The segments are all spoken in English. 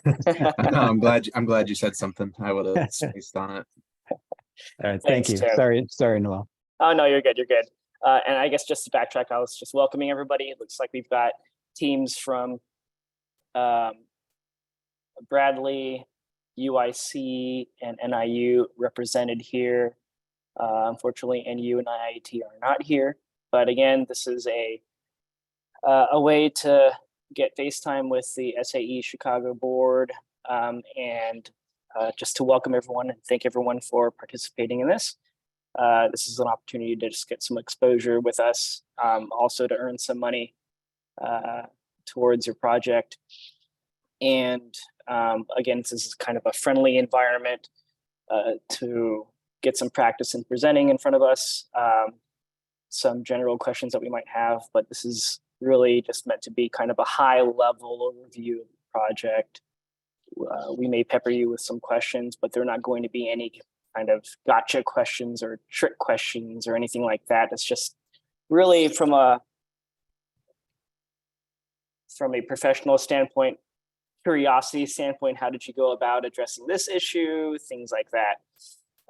I'm glad you said something. I would have spaced on it. All right, Thanks, thank you. Tim. Sorry, Noel. Oh, no, you're good. You're good. And I guess just to backtrack, I was just welcoming everybody. It looks like we've got teams from Bradley, UIC, and NIU represented here. Unfortunately, NU and IIT are not here. But again, this is a way to get FaceTime with the SAE Chicago board and just to welcome everyone and thank everyone for participating in this. This is an opportunity to just get some exposure with us, also to earn some money towards your project. And again, this is kind of a friendly environment to get some practice in presenting in front of us, some general questions that we might have, but this is really just meant to be kind of a high level overview of the project. We may pepper you with some questions, but they're not going to be any kind of gotcha questions or trick questions or anything like that. It's just really from a professional standpoint, curiosity standpoint, how did you go about addressing this issue, things like that.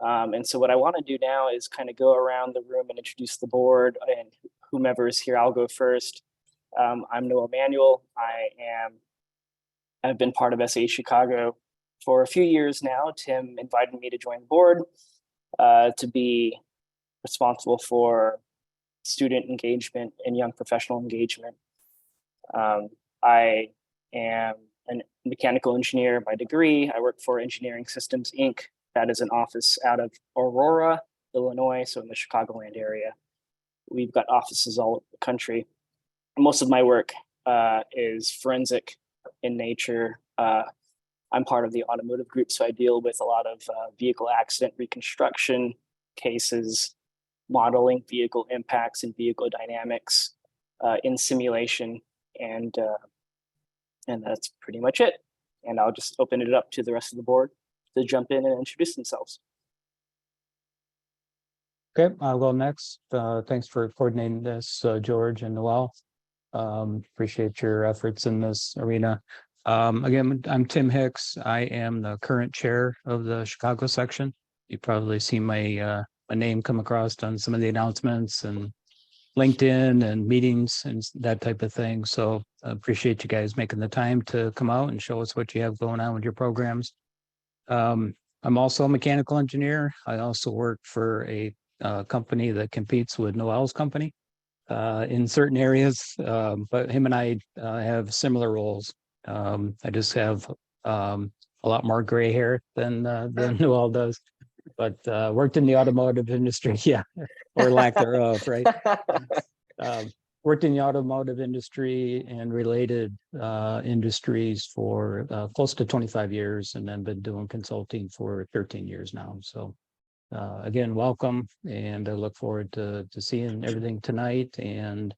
And so what I want to do now is kind of go around the room and introduce the board and whomever is here. I'll go first. I'm Noah Manuel. I've been part of SAE Chicago for a few years now. Tim invited me to join the board to be responsible for student engagement and young professional engagement. I am a mechanical engineer by degree. I work for Engineering Systems, Inc. That is an office out of Aurora, Illinois, so in the Chicagoland area. We've got offices all over the country. Most of my work is forensic in nature. I'm part of the automotive group, so I deal with a lot of vehicle accident reconstruction cases, modeling vehicle impacts and vehicle dynamics in simulation, and that's pretty much it. And I'll just open it up to the rest of the board to jump in and introduce themselves. Okay, I'll go next. Thanks for coordinating this, George and Noel. Appreciate your efforts in this arena. Again, I'm Tim Hicks. I am the current chair of the Chicago section. You probably see my name come across on some of the announcements and LinkedIn and meetings and that type of thing. So I appreciate you guys making the time to come out and show us what you have going on with your programs. I'm also a mechanical engineer. I also work for a company that competes with Noel's company in certain areas, but him and I have similar roles. I just have a lot more gray hair than Noel does, but worked in the automotive industry, yeah, or lack thereof, right? Worked in the automotive industry and related industries for close to 25 years, and then been doing consulting for 13 years now. So again, welcome, and I look forward to seeing everything tonight. And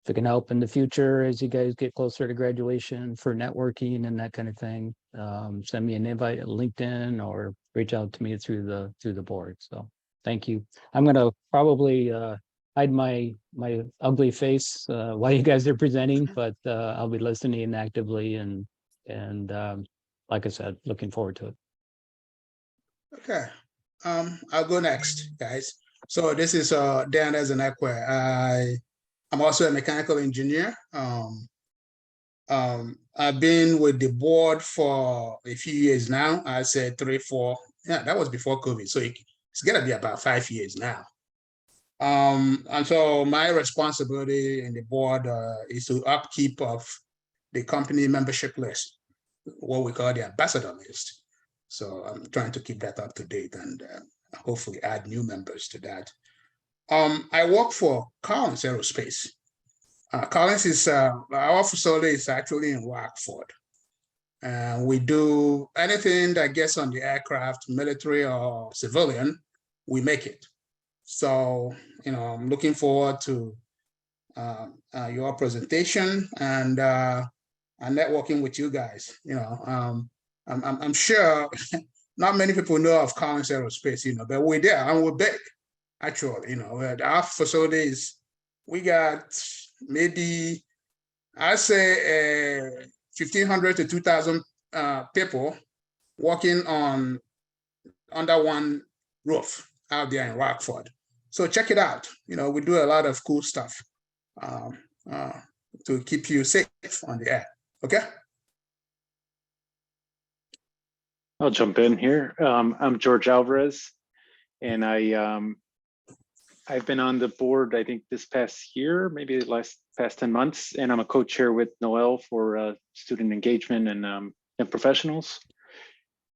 if it can help in the future as you guys get closer to graduation for networking and that kind of thing, send me an invite at LinkedIn or reach out to me through the board. So thank you. I'm going to probably hide my ugly face while you guys are presenting, but I'll be listening actively and like I said, looking forward to it. Okay, I'll go next, guys. So this is Dan Ezenekwe. I'm also a mechanical engineer. I've been with the board for a few years now. I said 3, 4. Yeah, that was before COVID. So it's gonna be about 5 years now. And so my responsibility in the board is to upkeep of the company membership list, what we call the ambassador list. So I'm trying to keep that up to date and hopefully add new members to that. I work for Collins Aerospace. Collins is, our facility is actually in Rockford. We do anything that gets on the aircraft, military or civilian, we make it. So, I'm looking forward to your presentation and networking with you guys. I'm sure not many people know of Collins Aerospace, but we're there and we're big. Actually, our facilities, we got maybe, I say 1,500 to 2,000 people working under one roof out there in Rockford. So check it out. You know, we do a lot of cool stuff to keep you safe on the air. Okay. I'll jump in here. I'm George Alvarez, and I've been on the board, I think this past year, maybe the past 10 months, and I'm a co-chair with Noel for student engagement and professionals.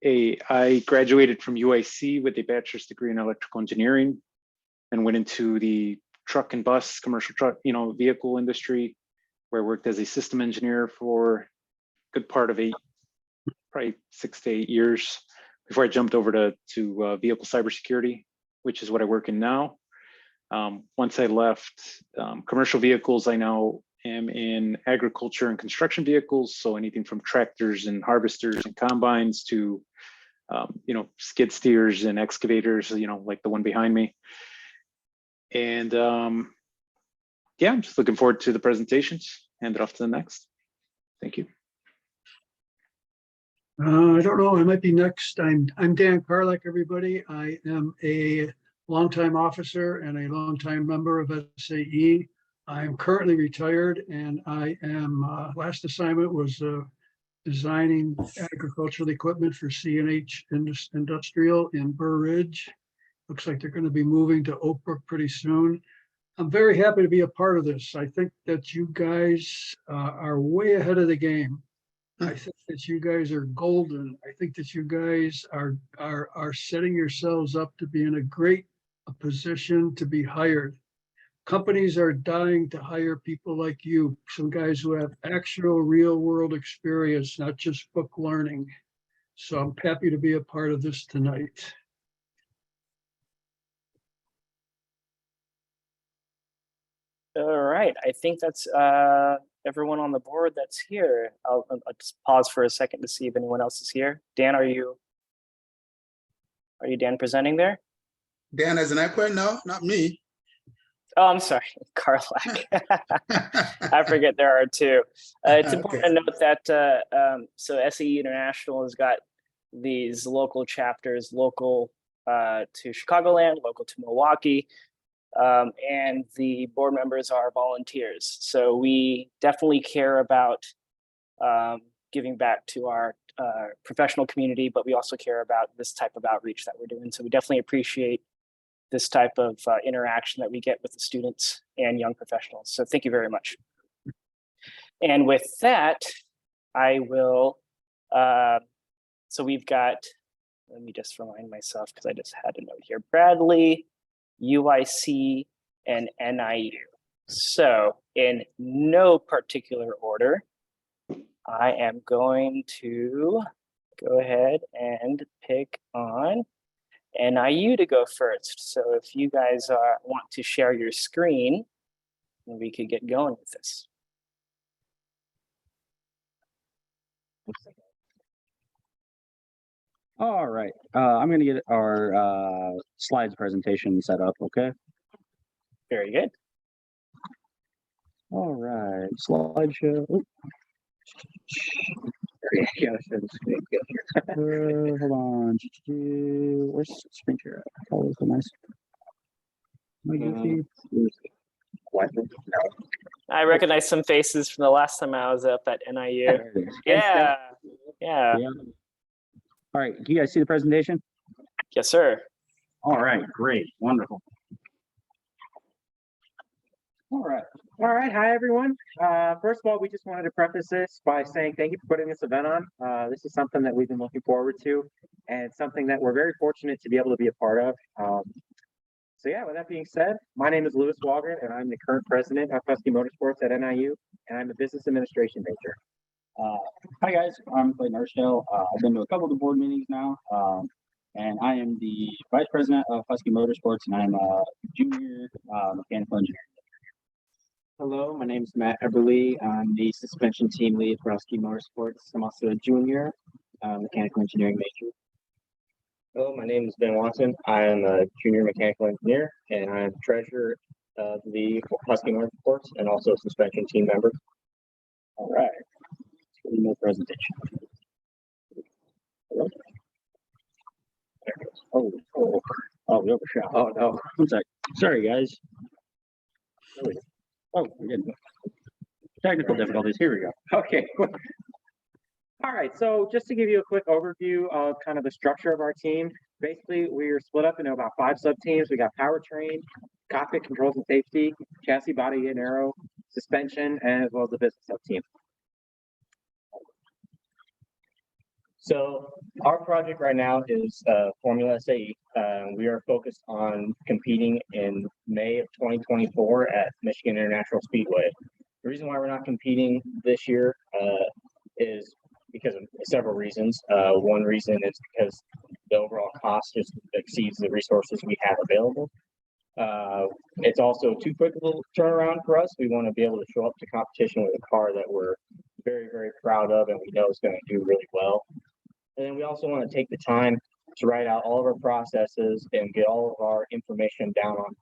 I graduated from UIC with a bachelor's degree in electrical engineering and went into the truck and bus, commercial truck, vehicle industry, where I worked as a system engineer for a good part of probably 6 to 8 years before I jumped over to vehicle cybersecurity, which is what I work in now. Once I left commercial vehicles, I now am in agriculture and construction vehicles. So anything from tractors and harvesters and combines to, skid steers and excavators, like the one behind me. And yeah, I'm just looking forward to the presentations. Hand it off to the next. Thank you. I don't know, I might be next. I'm Dan Karlek, everybody. I am a longtime officer and a longtime member of SAE. I'm currently retired, and I am, last assignment was designing agricultural equipment for C&H Industrial in Burr Ridge. Looks like they're going to be moving to Oak Brook pretty soon. I'm very happy to be a part of this. I think that you guys are way ahead of the game. I think that you guys are golden. I think that you guys are setting yourselves up to be in a great position to be hired. Companies are dying to hire people like you, some guys who have actual real world experience, not just book learning. So I'm happy to be a part of this tonight. All right, I think that's everyone on the board that's here. I'll just pause for a second to see if anyone else is here. Dan, are you Dan presenting there? Dan has an echo? No, not me. Oh, I'm sorry, Karlak. I forget there are two. It's important to note that so SAE International has got these local chapters, local to Chicagoland, local to Milwaukee, and the board members are volunteers. So we definitely care about giving back to our professional community, but we also care about this type of outreach that we're doing. So we definitely appreciate this type of interaction that we get with the students and young professionals. So thank you very much. And with that, I will, so we've got, let me just remind myself because I just had a note here, Bradley, UIC, and NIU. So in no particular order, I am going to go ahead and pick on NIU to go first. So if you guys want to share your screen, we could get going with this. All right, I'm going to get our slides presentation set up, okay? Very good. All right, slideshow. Hold on. Where's the screen share? Oh, so nice. I recognize some faces from the last time I was up at NIU. Yeah. All right, do you guys see the presentation? Yes, sir. All right, great, wonderful. All right. Hi, everyone. First of all, we just wanted to preface this by saying thank you for putting this event on. This is something that we've been looking forward to, and something that we're very fortunate to be able to be a part of. So yeah, with that being said, my name is Louis Walgren, and I'm the current president of Husky Motorsports at NIU, and I'm a business administration major. Hi guys, I'm Clayton Urshell. I've been to a couple of the board meetings now, and I am the vice president of Husky Motorsports, and I'm a junior mechanical engineer. Hello, my name is Matt Eberly. I'm the suspension team lead for Husky Motorsports. I'm also a junior mechanical engineering major. Hello, my name is Ben Watson. I am a junior mechanical engineer, and I am treasurer of the Husky Motorsports and also a suspension team member. All right, let's get into the presentation. Oh, we overshot. Oh, no. I'm sorry. Sorry, guys. There we go. Oh, we're getting technical difficulties. Here we go. Okay. All right, so just to give you a quick overview of kind of the structure of our team, basically we're split up into about 5 sub-teams. We got powertrain, cockpit controls and safety, chassis, body and aero, suspension, and as well as the business sub-team. So our project right now is Formula SAE. We are focused on competing in May of 2024 at Michigan International Speedway. The reason why we're not competing this year is because of several reasons. One reason is because the overall cost just exceeds the resources we have available. It's also too quick of a turnaround for us. We want to be able to show up to competition with a car that we're very, very proud of and we know is going to do really well. And then we also want to take the time to write out all of our processes and get all of our information down on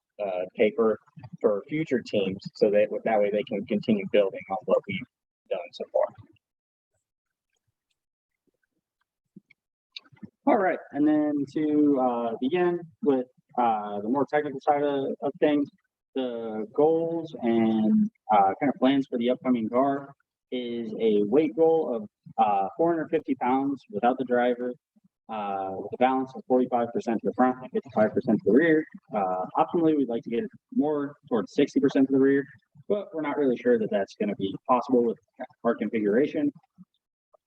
paper for future teams so that way they can continue building on what we've done so far. All right, and then to begin with the more technical side of things, the goals and kind of plans for the upcoming car is a weight goal of 450 pounds without the driver, with a balance of 45% to the front and 55% to the rear. Optimally, we'd like to get it more towards 60% to the rear, but we're not really sure that that's going to be possible with our configuration.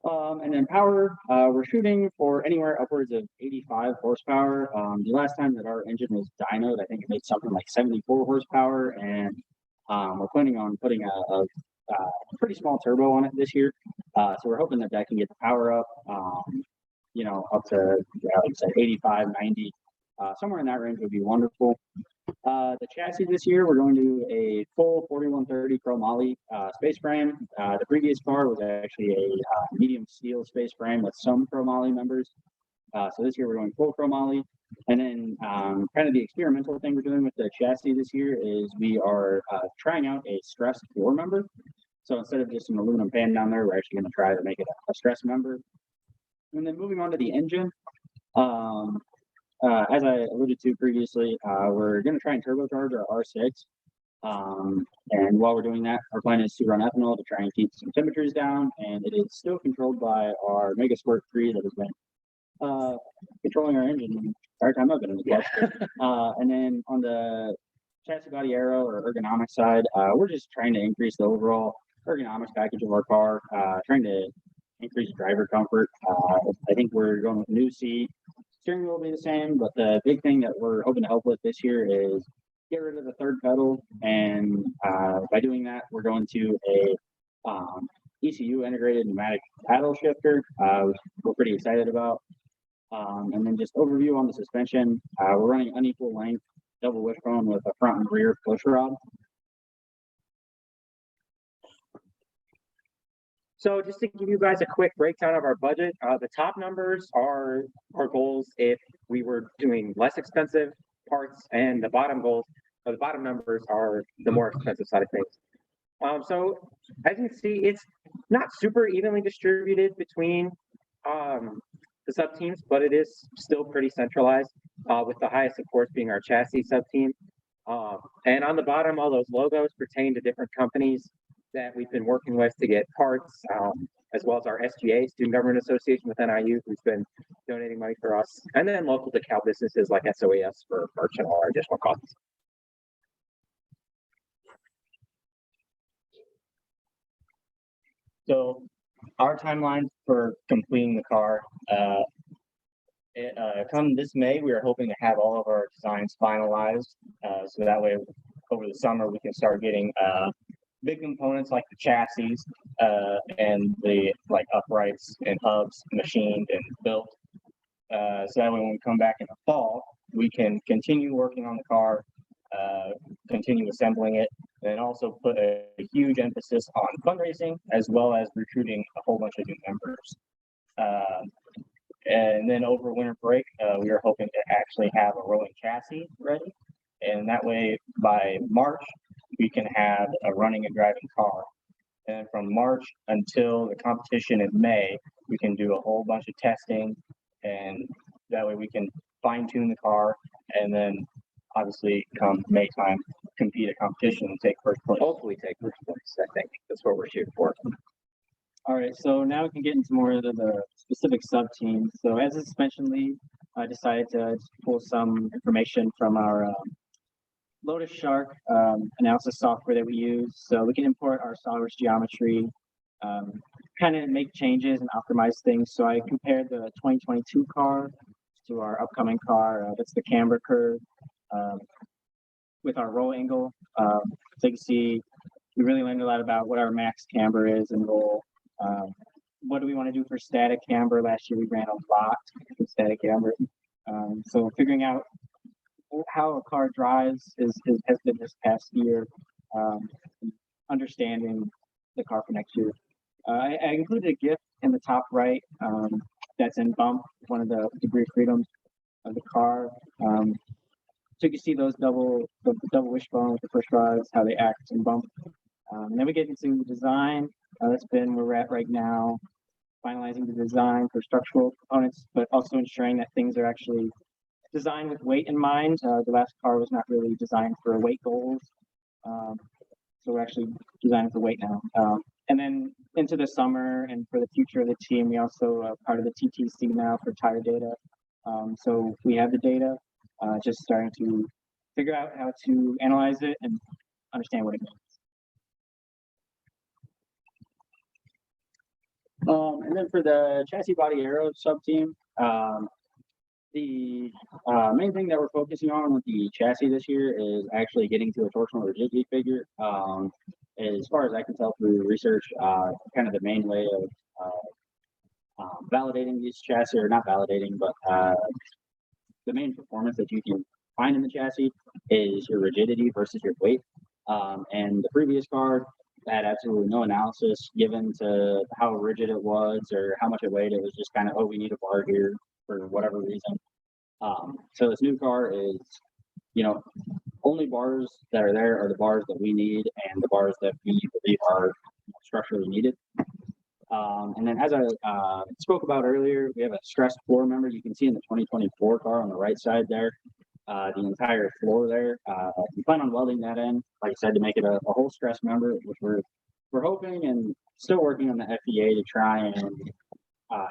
And then power, we're shooting for anywhere upwards of 85 horsepower. The last time that our engine was dynoed, I think it made something like 74 horsepower, and we're planning on putting a pretty small turbo on it this year. So we're hoping that can get the power up, up to, like I said, 85, 90, somewhere in that range would be wonderful. The chassis this year, we're going to a full 4130 chromoly space frame. The previous car was actually a medium steel space frame with some chromoly members. So this year we're going full chromoly. And then kind of the experimental thing we're doing with the chassis this year is we are trying out a stressed floor member. So instead of just an aluminum pan down there, we're actually going to try to make it a stressed member. And then moving on to the engine. As I alluded to previously, we're going to try and turbocharge our R6. And while we're doing that, our plan is to run ethanol to try and keep some temperatures down. And it is still controlled by our Mega Squirt 3 that has been controlling our engine the entire time I've been in the car. And then on the chassis body aero or ergonomic side, we're just trying to increase the overall ergonomics package of our car, trying to increase driver comfort. I think we're going with a new seat. Steering wheel will be the same, but the big thing that we're hoping to help with this year is get rid of the third pedal. And by doing that, we're going to a ECU integrated pneumatic paddle shifter, which we're pretty excited about. And then just overview on the suspension. We're running unequal length double wishbone with a front and rear push rod. So just to give you guys a quick breakdown of our budget, the top numbers are our goals if we were doing less expensive parts, and the bottom goals, or the bottom numbers are the more expensive side of things. So as you can see, it's not super evenly distributed between the sub teams, but it is still pretty centralized, with the highest, of course, being our chassis sub team. And on the bottom, all those logos pertain to different companies that we've been working with to get parts, as well as our SGA, Student Government Association with NIU, who's been donating money for us, and then local DeKalb businesses like SOAS for merch and all our additional costs. So our timeline for completing the car, come this May, we are hoping to have all of our designs finalized. So that way over the summer, we can start getting big components like the chassis and the uprights and hubs machined and built. So that way when we come back in the fall, we can continue working on the car, continue assembling it, and also put a huge emphasis on fundraising as well as recruiting a whole bunch of new members. And then over winter break, we are hoping to actually have a rolling chassis ready. And that way by March, we can have a running and driving car. And from March until the competition in May, we can do a whole bunch of testing. And that way we can fine tune the car, and then obviously come May time, compete at competition and take first place. Hopefully take first place. I think that's what we're shooting for. All right, so now we can get into more of the specific sub teams. So as a suspension lead, I decided to pull some information from our Lotus Shark analysis software that we use. So we can import our SolidWorks geometry, kind of make changes and optimize things. So I compared the 2022 car to our upcoming car. That's the camber curve with our roll angle. So you can see we really learned a lot about what our max camber is and roll. What do we want to do for static camber? Last year we ran a lot for static camber. So figuring out how a car drives has been this past year. Understanding the car for next year. I included a GIF in the top right that's in bump, one of the degree of freedoms of the car. So you can see those the double wishbone with the first rods, how they act in bump. Then we get into the design. That's been where we're at right now, finalizing the design for structural components, but also ensuring that things are actually designed with weight in mind. The last car was not really designed for weight goals. So we're actually designing for weight now. And then into the summer and for the future of the team, we also are part of the TTC now for tire data. So we have the data, just starting to figure out how to analyze it and understand what it means. And then for the chassis body aero sub team, the main thing that we're focusing on with the chassis this year is actually getting to a torsional rigidity figure. As far as I can tell through research, kind of the main way of validating these chassis, or not validating, but the main performance that you can find in the chassis is your rigidity versus your weight. And the previous car had absolutely no analysis given to how rigid it was or how much it weighed. It was just kind of, oh, we need a bar here for whatever reason. So this new car is, only bars that are there are the bars that we need and the bars that we believe are structurally needed. And then as I spoke about earlier, we have a stress floor member. You can see in the 2024 car on the right side there, the entire floor there. We plan on welding that in, like I said, to make it a whole stress member, which we're hoping and still working on the FEA to try and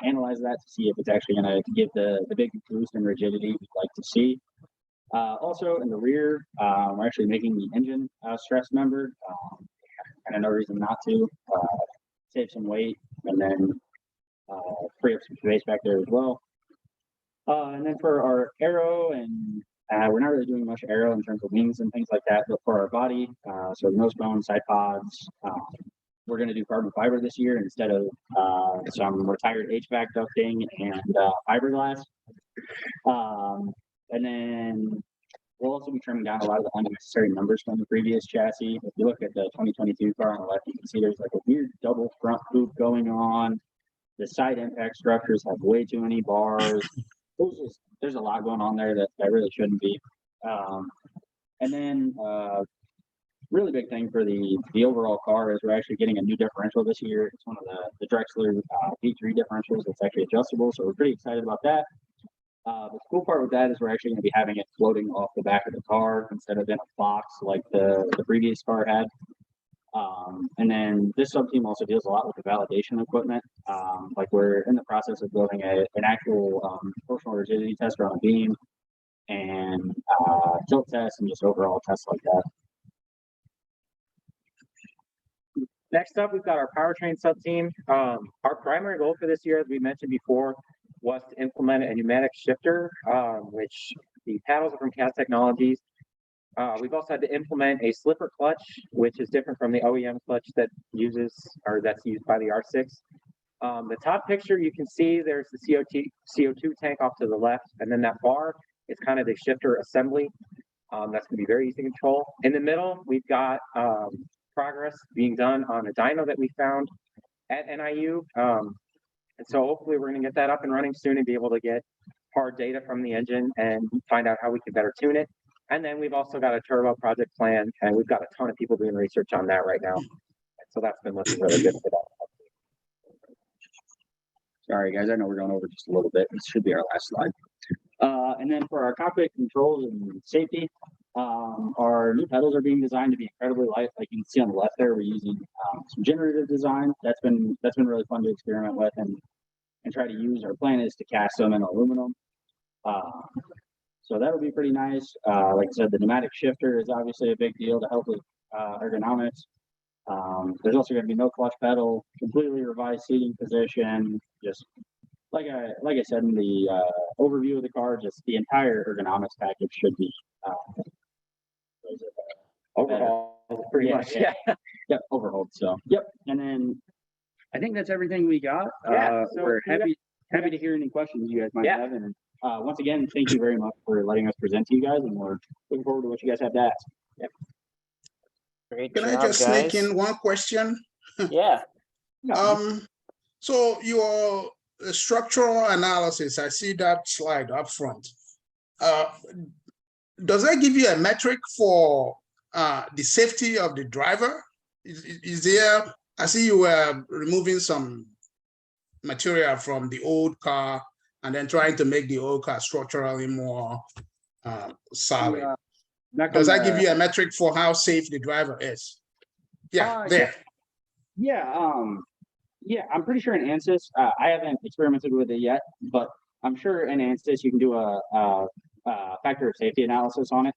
analyze that to see if it's actually going to give the big boost in rigidity we'd like to see. Also in the rear, we're actually making the engine stress member. Kind of no reason not to. Save some weight and then free up some space back there as well. And then for our aero, and we're not really doing much aero in terms of wings and things like that, but for our body, so nose bone, side pods, we're going to do carbon fiber this year instead of some retired HVAC ducting and fiberglass. And then we'll also be trimming down a lot of the unnecessary numbers from the previous chassis. If you look at the 2022 car on the left, you can see there's like a weird double front hoop going on. The side impact structures have way too many bars. There's a lot going on there that really shouldn't be. And then really big thing for the overall car is we're actually getting a new differential this year. It's one of the Drexler V3 differentials that's actually adjustable, so we're pretty excited about that. The cool part with that is we're actually going to be having it floating off the back of the car instead of in a box like the previous car had. And then this sub team also deals a lot with the validation equipment. Like we're in the process of building an actual torsional rigidity tester on a beam and tilt test and just overall tests like that. Next up, we've got our powertrain sub team. Our primary goal for this year, as we mentioned before, was to implement a pneumatic shifter, which the paddles are from CAS Technologies. We've also had to implement a slipper clutch, which is different from the OEM clutch that's used by the R6. The top picture, you can see there's the CO2 tank off to the left, and then that bar is kind of the shifter assembly. That's going to be very easy to control. In the middle, we've got progress being done on a dyno that we found at NIU. And so hopefully we're going to get that up and running soon and be able to get hard data from the engine and find out how we can better tune it. And then we've also got a turbo project plan, and we've got a ton of people doing research on that right now. So that's been looking really good for that. Sorry, guys, I know we're going over just a little bit. This should be our last slide. And then for our cockpit controls and safety, our new pedals are being designed to be incredibly light. Like you can see on the left there, we're using some generative design. That's been really fun to experiment with and try to use. Our plan is to cast them in aluminum. So that'll be pretty nice. Like I said, the pneumatic shifter is obviously a big deal to help with ergonomics. There's also going to be no clutch pedal, completely revised seating position. Just like I said in the overview of the car, just the entire ergonomics package should be overhauled pretty much. Yeah. Yep, overhauled. So yep. And then I think that's everything we got. So we're happy to hear any questions you guys might have. And once again, thank you very much for letting us present to you guys, and we're looking forward to what you guys have to ask. Yep. Great Can job, I just guys. sneak in one question? Yeah. So your structural analysis, I see that slide up front. Does that give you a metric for the safety of the driver? Is there, I see you were removing some material from the old car and then trying to make the old car structurally more solid. Does that give you a metric for how safe the driver is? Yeah, there. Yeah, I'm pretty sure in ANSYS, I haven't experimented with it yet, but I'm sure in ANSYS you can do a factor of safety analysis on it,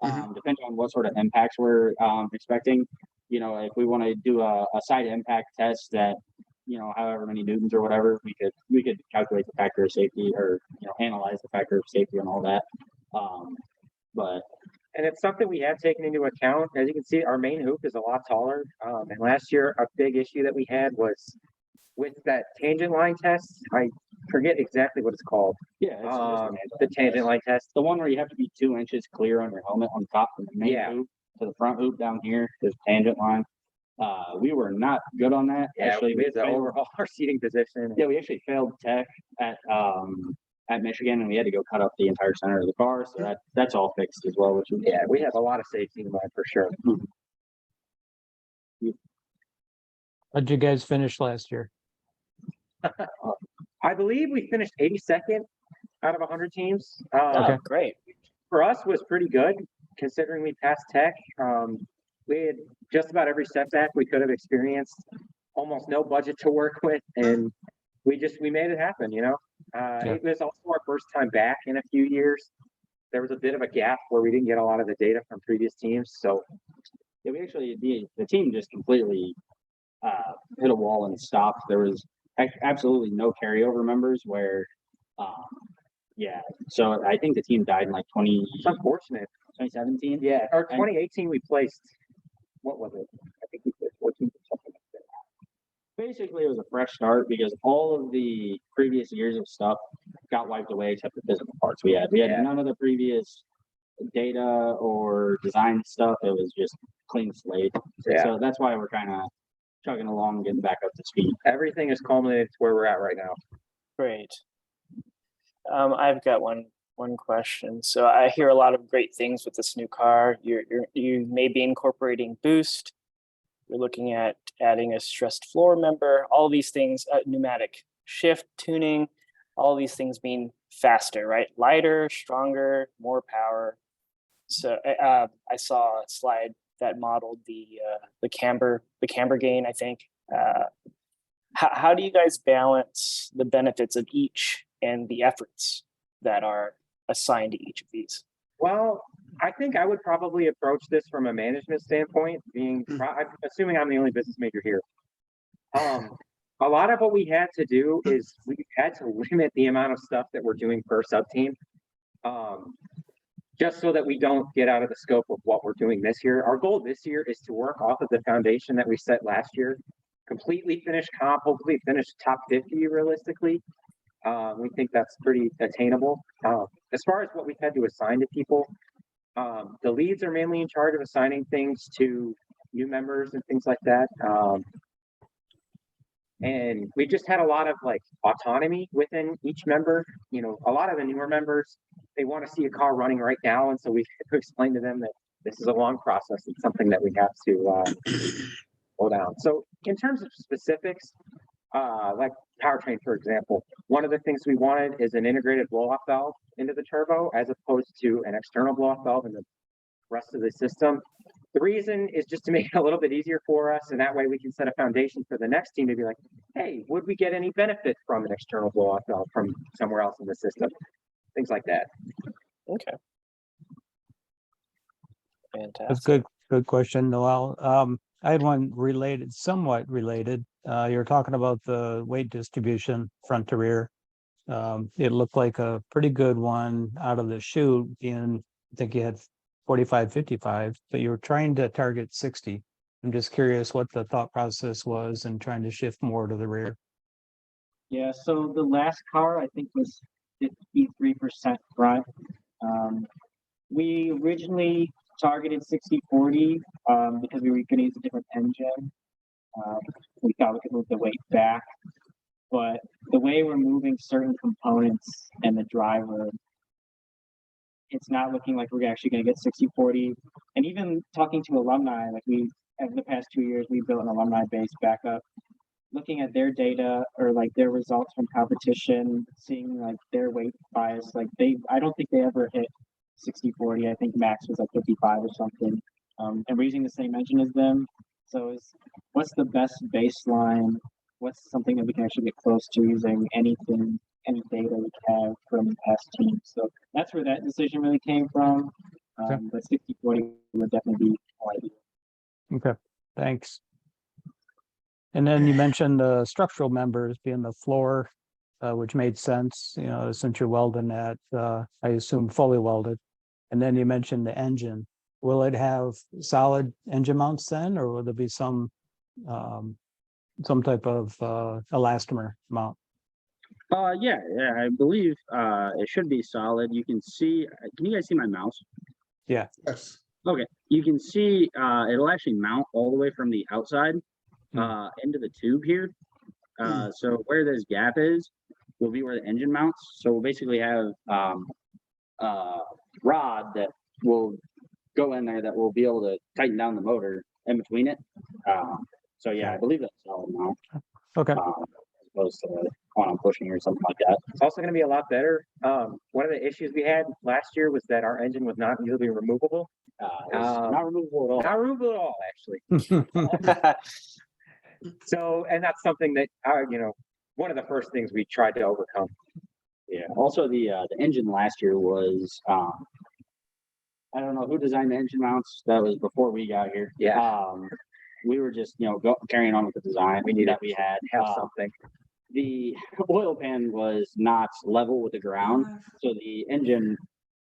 depending on what sort of impacts we're expecting. You know, if we want to do a side impact test that, you know, however many newtons or whatever, we could calculate the factor of safety, or, you know, analyze the factor of safety and all that. And it's something we have taken into account. As you can see, our main hoop is a lot taller. And last year, a big issue that we had was with that tangent line test. I forget exactly what it's called. Yeah, the tangent line test. The one where you have to be 2 inches clear on your helmet on top from the main hoop to the front hoop down here. There's tangent line. We were not good on that. Yeah, actually, we had to overhaul our seating position. Yeah, we actually failed tech at Michigan, and we had to go cut up the entire center of the car. So that's all fixed as well. Which we have a lot of safety in mind for sure. How'd you guys finish last year? I believe we finished 82nd out of 100 teams. Okay, great. For us, was pretty good considering we passed tech. We had just about every setback we could have experienced, almost no budget to work with, and we made it happen, you know. It was also our first time back in a few years. There was a bit of a gap where we didn't get a lot of the data from previous teams. So yeah, we actually, the team just completely hit a wall and stopped. There was absolutely no carryover members where, so I think the team died in like it's unfortunate. 2017? Yeah, or 2018 we placed, what was it? I think we placed 14th or something like that. Basically, it was a fresh start because all of the previous years of stuff got wiped away except the physical parts we had. We had none of the previous data or design stuff. It was just clean slate. Yeah. So that's why we're kind of chugging along and getting back up to speed. Everything is culminated to where we're at right now. Great. I've got one question. So I hear a lot of great things with this new car. You may be incorporating boost. You're looking at adding a stressed floor member. All these things, pneumatic shift tuning. All these things mean faster, right? Lighter, stronger, more power. So I saw a slide that modeled the camber gain, I think. How do you guys balance the benefits of each and the efforts that are assigned to each of these? Well, I think I would probably approach this from a management standpoint, I'm assuming I'm the only business major here. A lot of what we had to do is we had to limit the amount of stuff that we're doing per sub team, just so that we don't get out of the scope of what we're doing this year. Our goal this year is to work off of the foundation that we set last year, completely finish comp, hopefully finish top 50 realistically. We think that's pretty attainable. As far as what we've had to assign to people, the leads are mainly in charge of assigning things to new members and things like that. And we just had a lot of like autonomy within each member. You know, a lot of the newer members, they want to see a car running right now. And so we had to explain to them that this is a long process. It's something that we have to slow down. So in terms of specifics, like powertrain, for example. One of the things we wanted is an integrated blow-off valve into the turbo as opposed to an external blow-off valve in the rest of the system. The reason is just to make it a little bit easier for us, and that way we can set a foundation for the next team to be like, hey, would we get any benefit from an external blow-off valve from somewhere else in the system? Things like that. Okay. That's Fantastic. good question, Noel. I had one related, somewhat related. You're talking about the weight distribution front to rear. It looked like a pretty good one out of the chute in, I think you had 45, 55, but you were trying to target 60. I'm just curious what the thought process was in trying to shift more to the rear. Yeah, so the last car I think was 53% front. We originally targeted 60-40 because we were going to use a different engine. We thought we could move the weight back, but the way we're moving certain components and the driver, it's not looking like we're actually going to get 60-40. And even talking to alumni, like over the past 2 years, we built an alumni base backup. Looking at their data or like their results from competition, seeing like their weight bias, like I don't think they ever hit 60-40. I think max was like 55 or something. And we're using the same engine as them. So what's the best baseline? What's something that we can actually get close to using any data we have from past teams? So that's where that decision really came from. But 60-40 would definitely be ideal. Okay, thanks. And then you mentioned the structural members being the floor, which made sense, since you're welding that, I assume fully welded. And then you mentioned the engine. Will it have solid engine mounts then, or will there be some type of elastomer mount? Yeah, I believe it should be solid. You can see, can you guys see my mouse? Yeah. Yes. Okay, you can see it'll actually mount all the way from the outside into the tube here. So where this gap is will be where the engine mounts. So we'll basically have rod that will go in there that will be able to tighten down the motor in between it. So yeah, I believe that's solid now. Okay. As opposed to when I'm pushing or something like that. It's also going to be a lot better. One of the issues we had last year was that our engine was not easily removable. It's not removable at all. Not removable at all, actually. So, and that's something that, one of the first things we tried to overcome. Yeah. Also, the engine last year was I don't know who designed the engine mounts. That was before we got here. Yeah. We were just carrying on with the design that we had. Something. The oil pan was not level with the ground, so the engine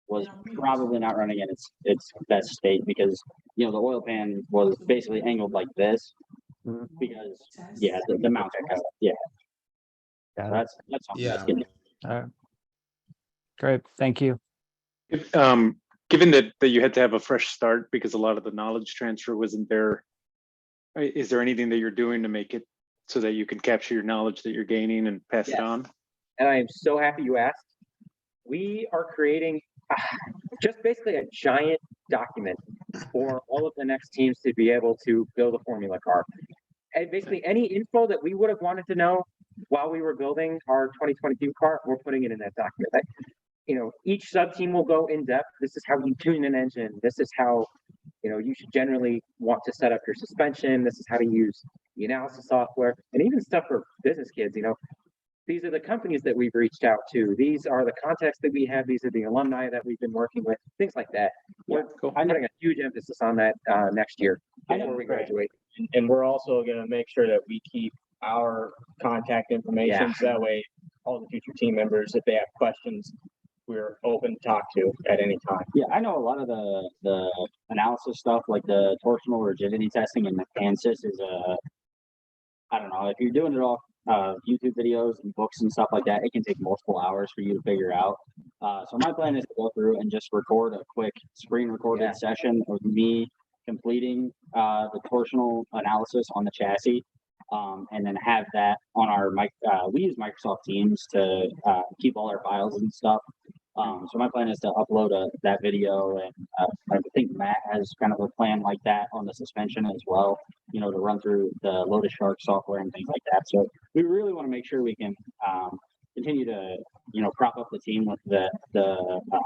was probably not running in its best state because the oil pan was basically angled like this because the mounts are kind of that's something that's getting. All right. Great, thank you. Given that you had to have a fresh start because a lot of the knowledge transfer wasn't there, is there anything that you're doing to make it so that you can capture your knowledge that you're gaining and pass it on? And I am so happy you asked. We are creating just basically a giant document for all of the next teams to be able to build a formula car. And basically any info that we would have wanted to know while we were building our 2022 car, we're putting it in that document. Each sub team will go in depth. This is how you tune an engine. This is how, you should generally want to set up your suspension. This is how to use the analysis software and even stuff for business kids. These are the companies that we've reached out to. These are the contacts that we have. These are the alumni that we've been working with, things like that. We're putting a huge emphasis on that next year before we graduate. And we're also going to make sure that we keep our contact information so that way all the future team members, if they have questions, we're open to talk to at any time. Yeah, I know a lot of the analysis stuff, like the torsional rigidity testing and ANSYS is I don't know, if you're doing it off YouTube videos and books and stuff like that, it can take multiple hours for you to figure out. So my plan is to go through and just record a quick screen recorded session of me completing the torsional analysis on the chassis. And then have that on our we use Microsoft Teams to keep all our files and stuff. So my plan is to upload that video, and I think Matt has kind of a plan like that on the suspension as well, you know, to run through the Lotus Shark software and things like that. So we really want to make sure we can continue to, you know, prop up the team with the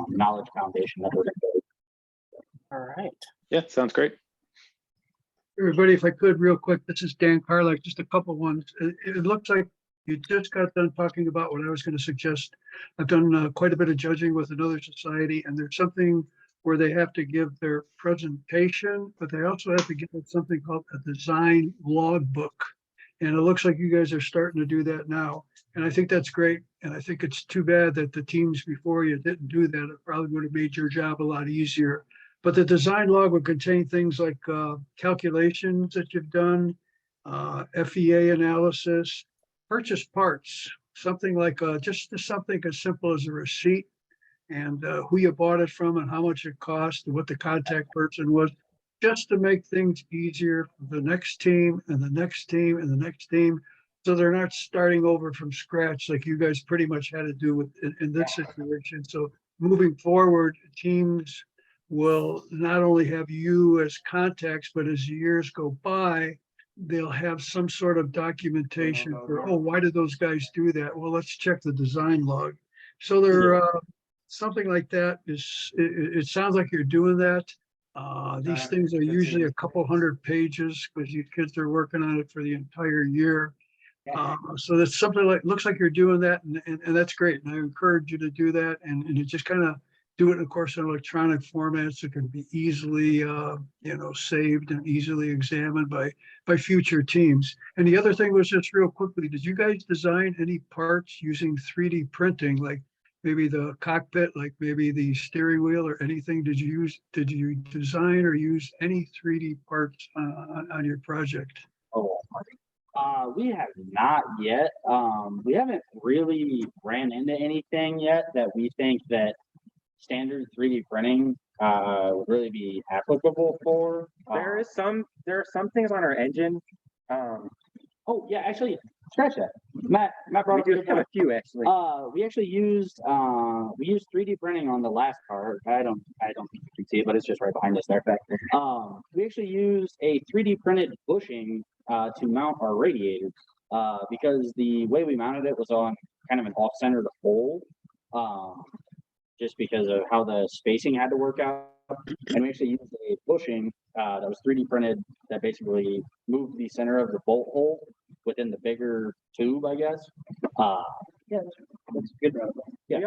knowledge foundation that we're going to build. All right. Yeah, sounds great. Everybody, if I could, real quick, this is Dan Carlick, just a couple ones. It looks like you just got done talking about what I was going to suggest. I've done quite a bit of judging with another society, and there's something where they have to give their presentation, but they also have to give it something called a design logbook. And it looks like you guys are starting to do that now. And I think that's great. And I think it's too bad that the teams before you didn't do that. It probably would have made your job a lot easier. But the design log would contain things like calculations that you've done, FEA analysis, purchase parts, something like just something as simple as a receipt and who you bought it from and how much it cost and what the contact person was, just to make things easier for the next team and the next team and the next team. So they're not starting over from scratch like you guys pretty much had to do with in this situation. So moving forward, teams will not only have you as contacts, but as years go by, they'll have some sort of documentation for, oh, why did those guys do that? Well, let's check the design log. So there, something like that is, it sounds like you're doing that. These things are usually a couple hundred pages because you kids are working on it for the entire year. So that's something like, looks like you're doing that, and that's great. And I encourage you to do that, and you just kind of do it, of course, in electronic format so it can be easily, saved and easily examined by future teams. And the other thing was, just real quickly, did you guys design any parts using 3D printing, like maybe the cockpit, like maybe the steering wheel or anything? Did you design or use any 3D parts on your project? We have not yet. We haven't really ran into anything yet that we think that standard 3D printing would really be applicable for. There are some things on our engine. Oh yeah, actually, scratch that. Matt brought We up do a good have a point. few actually. We actually used 3D printing on the last car. I don't think you can see it, but it's just right behind us there. We actually used a 3D printed bushing to mount our radiator because the way we mounted it was on kind of an off-centered hole. Just because of how the spacing had to work out. And we actually used a bushing that was 3D printed that basically moved the center of the bolt hole within the bigger tube, I guess. Yeah, that's good. Yeah.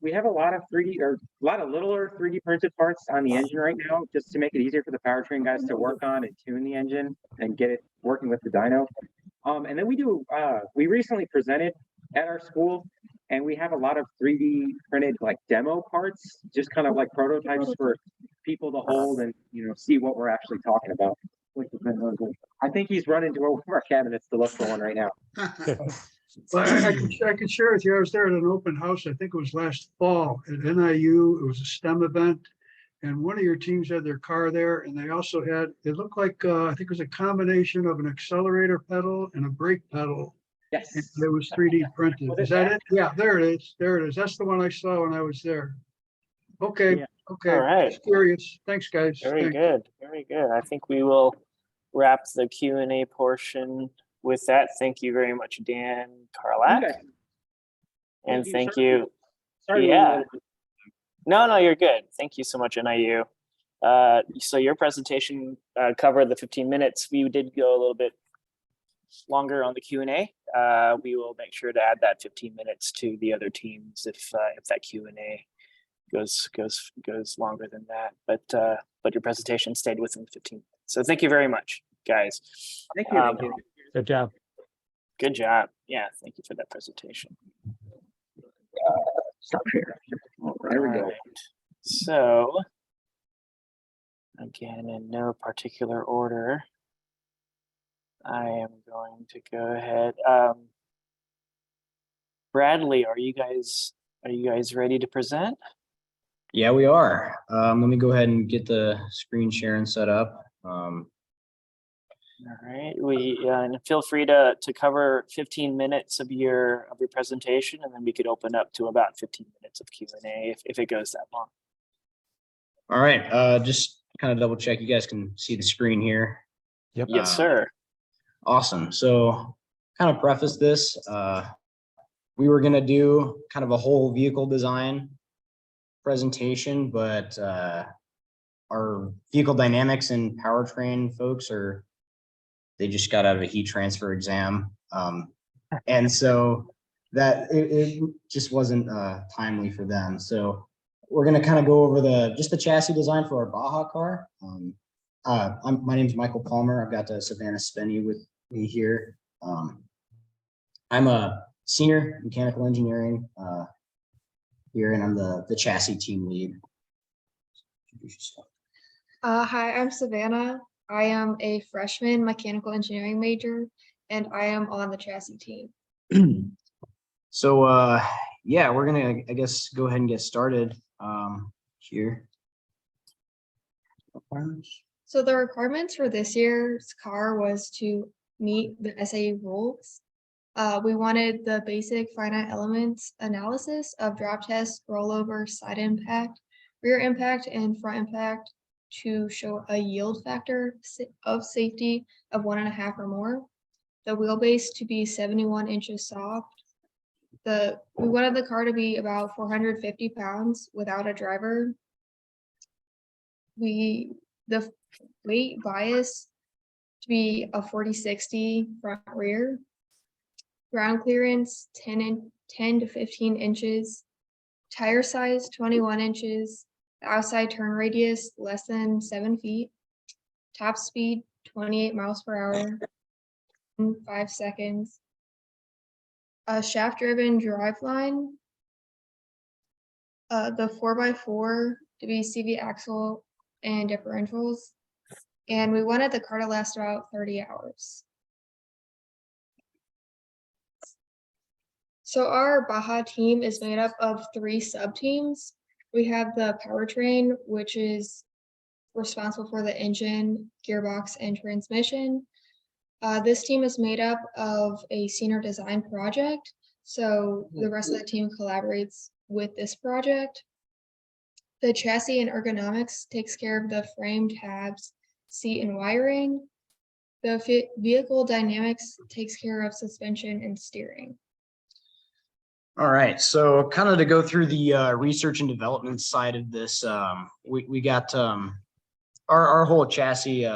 We have a lot of littler 3D printed parts on the engine right now, just to make it easier for the powertrain guys to work on and tune the engine and get it working with the dyno. And then we recently presented at our school, and we have a lot of 3D printed like demo parts, just kind of like prototypes for people to hold and, see what we're actually talking about. I think he's running to one of our cabinets to look for one right now. Well, I could share with you, I was there at an open house, I think it was last fall at NIU. It was a STEM event. And one of your teams had their car there, and they also had, it looked like, I think it was a combination of an accelerator pedal and a brake pedal. Yes. And it was 3D printed. Is that it? Yeah, there it is. There it is. That's the one I saw when I was there. Okay. Yeah. Okay. All right. Just curious. Thanks, guys. Very Thanks. good. Very good. I think we will wrap the Q&A portion with that. Thank you very much, Dan Carlack. Okay. And Thank thank you. you. Sorry. Yeah. No, you're good. Thank you so much, NIU. So your presentation covered the 15 minutes. We did go a little bit longer on the Q&A. We will make sure to add that 15 minutes to the other teams if that Q&A goes longer than that. But your presentation stayed within 15 minutes. So thank you very much, guys. Thank you. Thank you. Good job. Good job. Yeah, thank you for that presentation. Stop here. There we go. Alright. So again, in no particular order, I am going to go ahead. Bradley, are you guys ready to present? Yeah, we are. Let me go ahead and get the screen sharing set up. All right. And feel free to cover 15 minutes of your presentation, and then we could open up to about 15 minutes minutes of Q&A if it goes that long. All right, just kind of double check. You guys can see the screen here. Yep. Yes, sir. Awesome. So kind of preface this, we were gonna do kind of a whole vehicle design presentation, but our vehicle dynamics and powertrain folks they just got out of a heat transfer exam. And so that it just wasn't timely for them. So we're gonna kind of go over just the chassis design for our Baja car. My name is Michael Palmer. I've got Savannah Spenny with me here. I'm a senior mechanical engineering here, and I'm the chassis team lead. Hi, I'm Savannah. I am a freshman mechanical engineering major, and I am on the chassis team. So yeah, we're gonna, I guess, go ahead and get started here. So the requirements for this year's car was to meet the SAE rules. We wanted the basic finite elements analysis of drop test, rollover, side impact, rear impact, and front impact to show a yield factor of safety of 1.5 or more. The wheelbase to be 71 inches soft. We wanted the car to be about 450 pounds without a driver. The weight bias to be a 40/60 front rear. Ground clearance 10 to 15 inches. Tire size 21 inches. Outside turn radius less than 7 feet. Top speed 28 miles per hour in 5 seconds. A shaft-driven driveline. The 4x4 to be CV axle and differentials. And we wanted the car to last about 30 hours. So our Baja team is made up of 3 sub-teams. We have the powertrain, which is responsible for the engine, gearbox, and transmission. This team is made up of a senior design project, so the rest of the team collaborates with this project. The chassis and ergonomics takes care of the frame, tabs, seat, and wiring. The vehicle dynamics takes care of suspension and steering. All right, so kind of to go through the research and development side of this, we got our whole chassis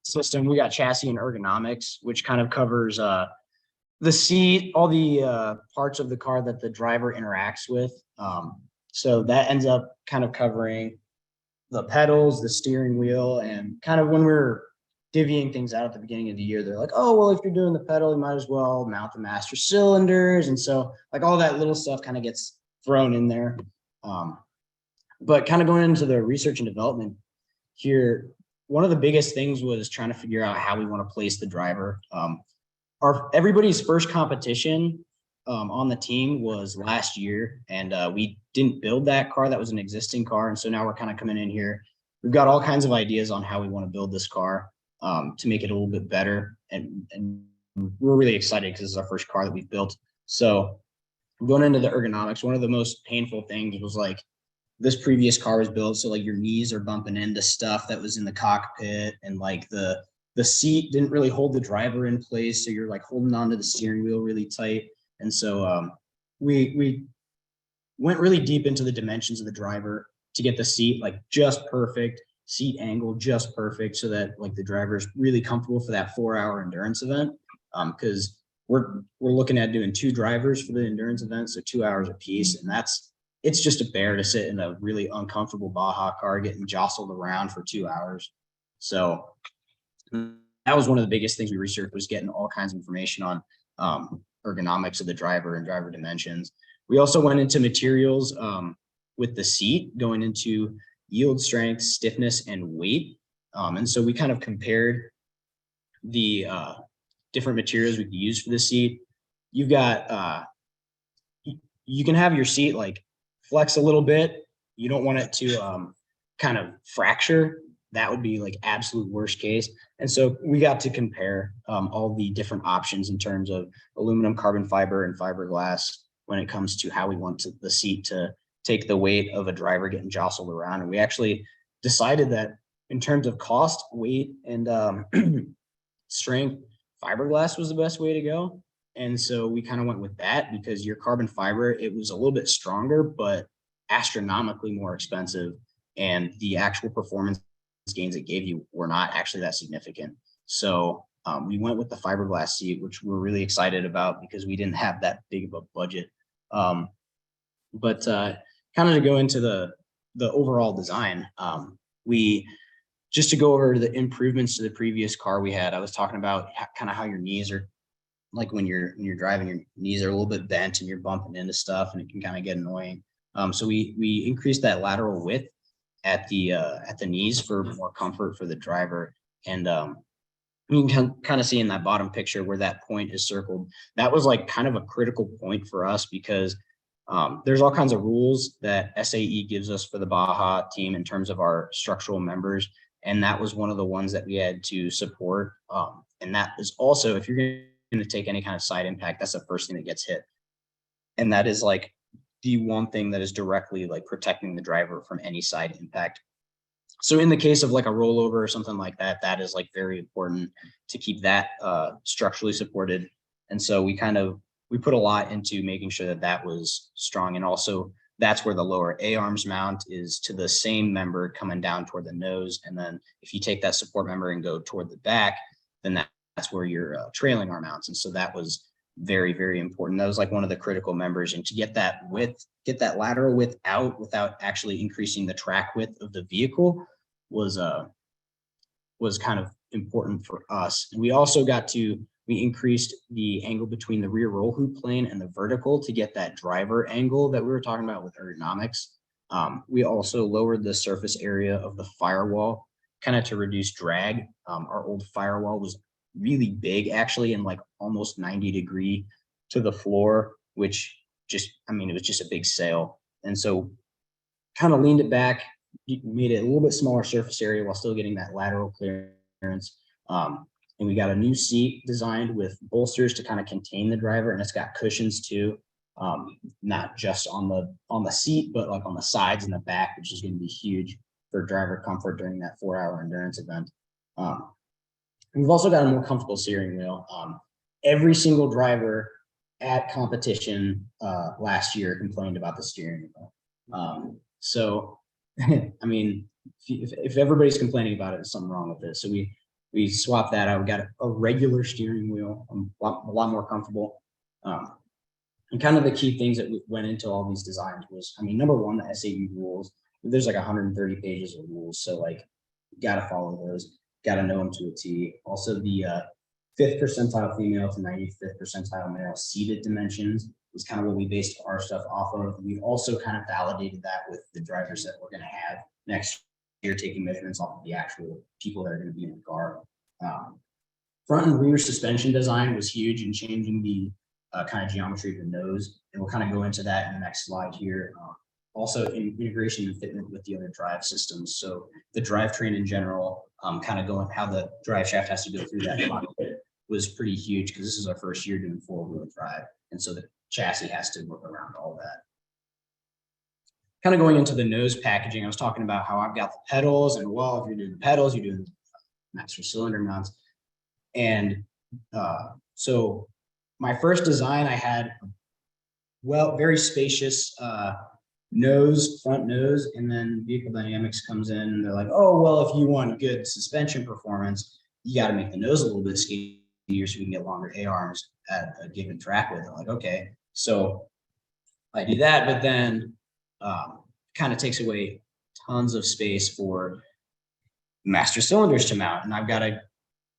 system. We got chassis and ergonomics, which kind of covers the seat, all the parts of the car that the driver interacts with. So that ends up kind of covering the pedals, the steering wheel, and kind of when we're divvying things out at the beginning of the year, they're like, oh, well, if you're doing the pedal, you might as well mount the master cylinders. And so like all that little stuff kind of gets thrown in there. But kind of going into the research and development here, one of the biggest things was trying to figure out how we want to place the driver. Everybody's first competition on the team was last year, and we didn't build that car. That was an existing car. And so now we're kind of coming in here. We've got all kinds of ideas on how we want to build this car to make it a little bit better. And we're really excited because this is our first car that we've built. So going into the ergonomics, one of the most painful things was like this previous car was built, so like your knees are bumping into stuff that was in the cockpit, and like the seat didn't really hold the driver in place, so you're like holding onto the steering wheel really tight. And so we went really deep into the dimensions of the driver to get the seat like just perfect, seat angle just perfect, so that like the driver is really comfortable for that 4-hour endurance event. Because we're looking at doing 2 drivers for the endurance event, so 2 hours a piece, and it's just a bear to sit in a really uncomfortable Baja car getting jostled around for 2 hours. So that was one of the biggest things we researched, was getting all kinds of information on ergonomics of the driver and driver dimensions. We also went into materials with the seat, going into yield strength, stiffness, and weight. And so we kind of compared the different materials we could use for the seat. You've got, you can have your seat like flex a little bit. You don't want it to kind of fracture. That would be like absolute worst case. And so we got to compare all the different options in terms of aluminum, carbon fiber, and fiberglass when it comes to how we want the seat to take the weight of a driver getting jostled around. And we actually decided that in terms of cost, weight, and strength, fiberglass was the best way to go. And so we kind of went with that because your carbon fiber, it was a little bit stronger, but astronomically more expensive. And the actual performance gains it gave you were not actually that significant. So we went with the fiberglass seat, which we're really excited about because we didn't have that big of a budget. But kind of to go into the overall design, we just to go over the improvements to the previous car we had. I was talking about kind of how your knees are, like when you're driving, your knees are a little bit bent and you're bumping into stuff, and it can kind of get annoying. So we increased that lateral width at the knees for more comfort for the driver. And you can kind of see in that bottom picture where that point is circled. That was like kind of a critical point for us because there's all kinds of rules that SAE gives us for the Baja team in terms of our structural members. And that was one of the ones that we had to support. And that is also, if you're going to take any kind of side impact, that's the first thing that gets hit. And that is like the one thing that is directly like protecting the driver from any side impact. So in the case of like a rollover or something like that, that is like very important to keep that structurally supported. And so we put a lot into making sure that that was strong. And also that's where the lower A-arms mount is to the same member coming down toward the nose. And then if you take that support member and go toward the back, then that's where your trailing arm mounts. And so that was very, very important. That was like one of the critical members. And to get that width, get that lateral width out without actually increasing the track width of the vehicle was kind of important for us. And we also we increased the angle between the rear roll hoop plane and the vertical to get that driver angle that we were talking about with ergonomics. We also lowered the surface area of the firewall kind of to reduce drag. Our old firewall was really big actually, and like almost 90-degree to the floor, which it was just a big sail. And so kind of leaned it back, made it a little bit smaller surface area while still getting that lateral clearance. And we got a new seat designed with bolsters to kind of contain the driver, and it's got cushions too, not just on the seat, but like on the sides and the back, which is going to be huge for driver comfort during that 4-hour endurance event. We've also got a more comfortable steering wheel. Every single driver at competition last year complained about the steering wheel. So, I mean, if everybody's complaining about it, there's something wrong with it. So we swapped that out. We got a regular steering wheel, a lot more comfortable. And kind of the key things that went into all these designs was, I mean, number one, the SAE rules. There's like 130 pages of rules. So like, you got to follow those, got to know them to a T. Also the 5th percentile female to 95th percentile male seated dimensions is kind of what we based our stuff off of. We also kind of validated that with the drivers that we're going to have next year, taking measurements off of the actual people that are going to be in the car. Front and rear suspension design was huge in changing the kind of geometry of the nose, and we'll kind of go into that in the next slide here. Also in integration and fitment with the other drive systems. So the drivetrain in general, kind of going how the drive shaft has to go through that cockpit was pretty huge because this is our first year doing 4-wheel drive. And so the chassis has to work around all that. Kind of going into the nose packaging, I was talking about how I've got the pedals, and well, if you're doing the pedals, you're doing master cylinder mounts. And so my first design, I had, very spacious front nose, and then Vehicle Dynamics comes in and they're like, oh, well, if you want good suspension performance, you got to make the nose a little bit skinnier so we can get longer A-arms at a given track width. I'm like, okay, so I do that, but then kind of takes away tons of space for master cylinders to mount. And I've got to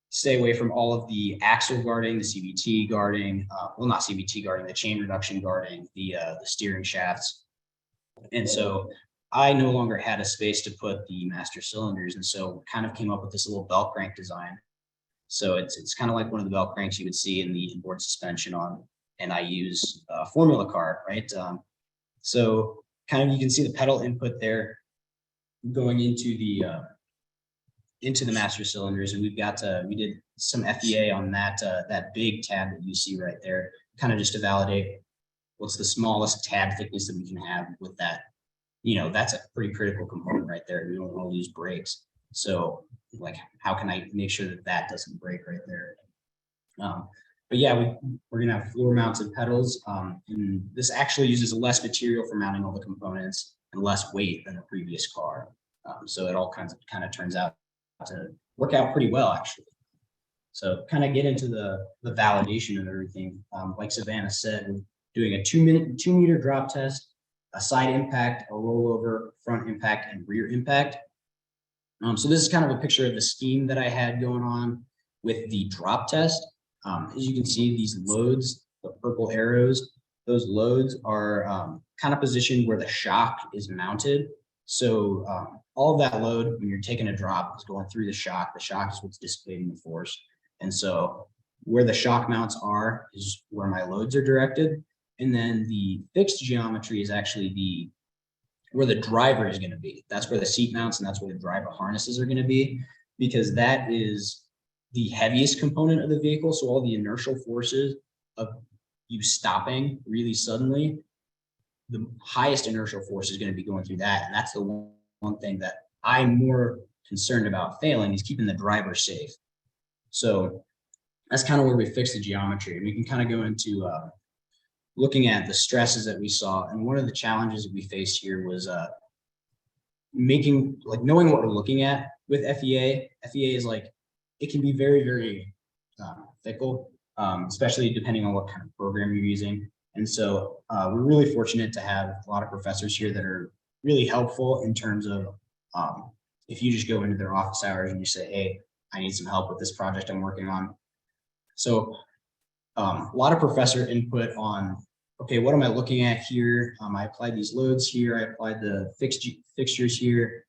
stay away from all of the axle guarding, the CVT guarding, not CVT guarding, the chain reduction guarding, the steering shafts. And so I no longer had a space to put the master cylinders. And so kind of came up with this little belt crank design. So it's kind of like one of the belt cranks you would see in the inboard suspension on an IU's Formula car, right? So kind of you can see the pedal input there going into the master cylinders, and we've got we did some FEA on that big tab that you see right there, kind of just to validate what's the smallest tab thickness that we can have with that. You know, that's a pretty critical component right there. We don't want to lose brakes. So like, how can I make sure that that doesn't break right there? But yeah, we're gonna have floor mounted pedals. And this actually uses less material for mounting all the components and less weight than the previous car. So it all kind of turns out to work out pretty well, actually. So kind of get into the validation of everything. Like Savannah said, we're doing a 2 meter drop test, a side impact, a rollover, front impact, and rear impact. So this is kind of a picture of the scheme that I had going on with the drop test. As you can see, these loads, the purple arrows, those loads are kind of positioned where the shock is mounted. So all of that load, when you're taking a drop, is going through the shock. The shock is what's dissipating the force. And so where the shock mounts are is where my loads are directed. And then the fixed geometry is actually where the driver is going to be. That's where the seat mounts, and that's where the driver harnesses are going to be, because that is the heaviest component of the vehicle. So all the inertial forces of you stopping really suddenly, the highest inertial force is going to be going through that. And that's the one thing that I'm more concerned about failing, is keeping the driver safe. So that's kind of where we fix the geometry. And we can kind of go into looking at the stresses that we saw. And one of the challenges that we faced here was knowing what we're looking at with FEA. FEA is like, it can be very, very fickle, especially depending on what kind of program you're using. And so we're really fortunate to have a lot of professors here that are really helpful in terms of if you just go into their office hours and you say, hey, I need some help with this project I'm working on. So a lot of professor input on, okay, what am I looking at here? I applied these loads here. I applied the fixtures here.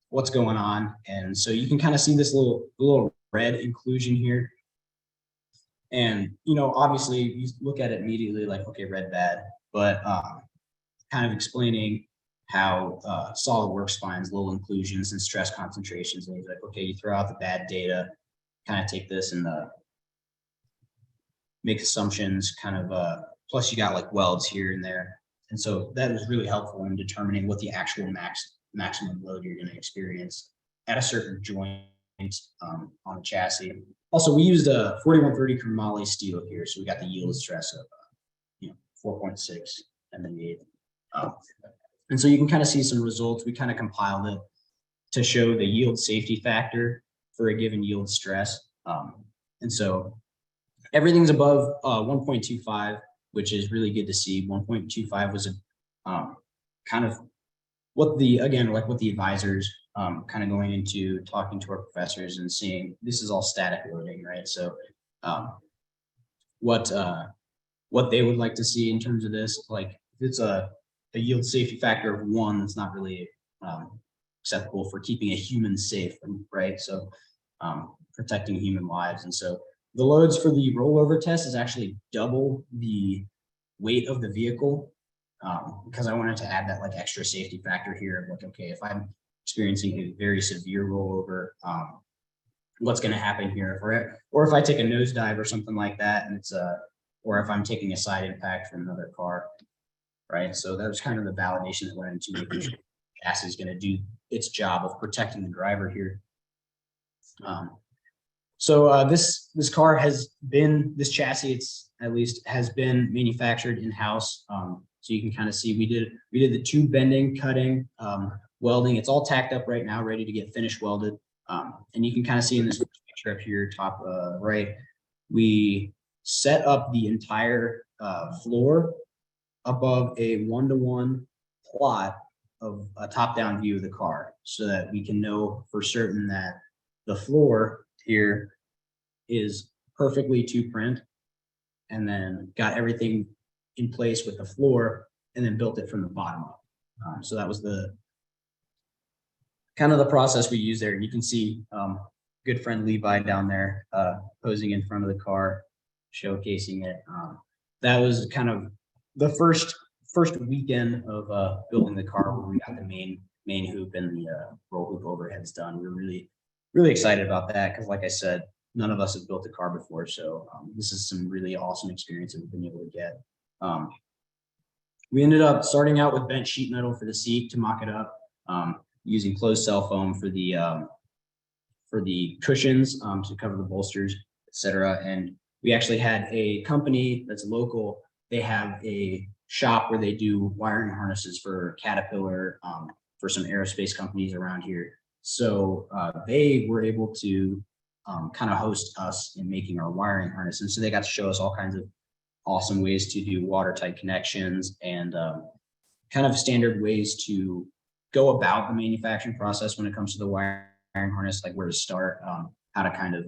What's going on? And so you can kind of see this little red inclusion here. And, you know, obviously you look at it immediately like, okay, red, bad, but kind of explaining how SolidWorks finds little inclusions and stress concentrations. And he's like, okay, you throw out the bad data, kind of take this and make assumptions, kind of, plus you got like welds here and there. And so that was really helpful in determining what the actual maximum load you're going to experience at a certain joint on the chassis. Also, we used a 4130 chromoly steel here, so we got the yield stress of 4.6 mm. And so you can kind of see some results. We kind of compiled it to show the yield safety factor for a given yield stress. And so everything's above 1.25, which is really good to see. 1.25 was a kind of what the advisors kind of going into talking to our professors and seeing this is all static loading, right? So what they would like to see in terms of this, like if it's a yield safety factor of 1, that's not really acceptable for keeping a human safe, right? So protecting human lives. And so the loads for the rollover test is actually double the weight of the vehicle, because I wanted to add that like extra safety factor here of like, okay, if I'm experiencing a very severe rollover, what's going to happen here? Or if I take a nosedive or something like that, and it's or if I'm taking a side impact from another car, right? So that was kind of the validation that went into making sure the chassis is going to do its job of protecting the driver here. So this chassis, it's at least has been manufactured in-house. So you can kind of see we did the tube bending, cutting, welding. It's all tacked up right now, ready to get finished welded. And you can kind of see in this picture up here, top right, we set up the entire floor above a 1-to-1 plot of a top-down view of the car, so that we can know for certain that the floor here is perfectly to print, and then got everything in place with the floor, and then built it from the bottom up. So that was the kind of the process we used there. You can see good friend Levi down there posing in front of the car, showcasing it. That was kind of the first weekend of building the car, where we got the main hoop and the roll hoop overheads done. We were really excited about that, because like I said, none of us have built a car before. So this is some really awesome experience that we've been able to get. We ended up starting out with bent sheet metal for the seat to mock it up, using closed cell foam for the cushions to cover the bolsters, etc. And we actually had a company that's local. They have a shop where they do wiring harnesses for Caterpillar, for some aerospace companies around here. So they were able to kind of host us in making our wiring harness. And so they got to show us all kinds of awesome ways to do watertight connections and kind of standard ways to go about the manufacturing process when it comes to the wiring harness, like where to start, how to kind of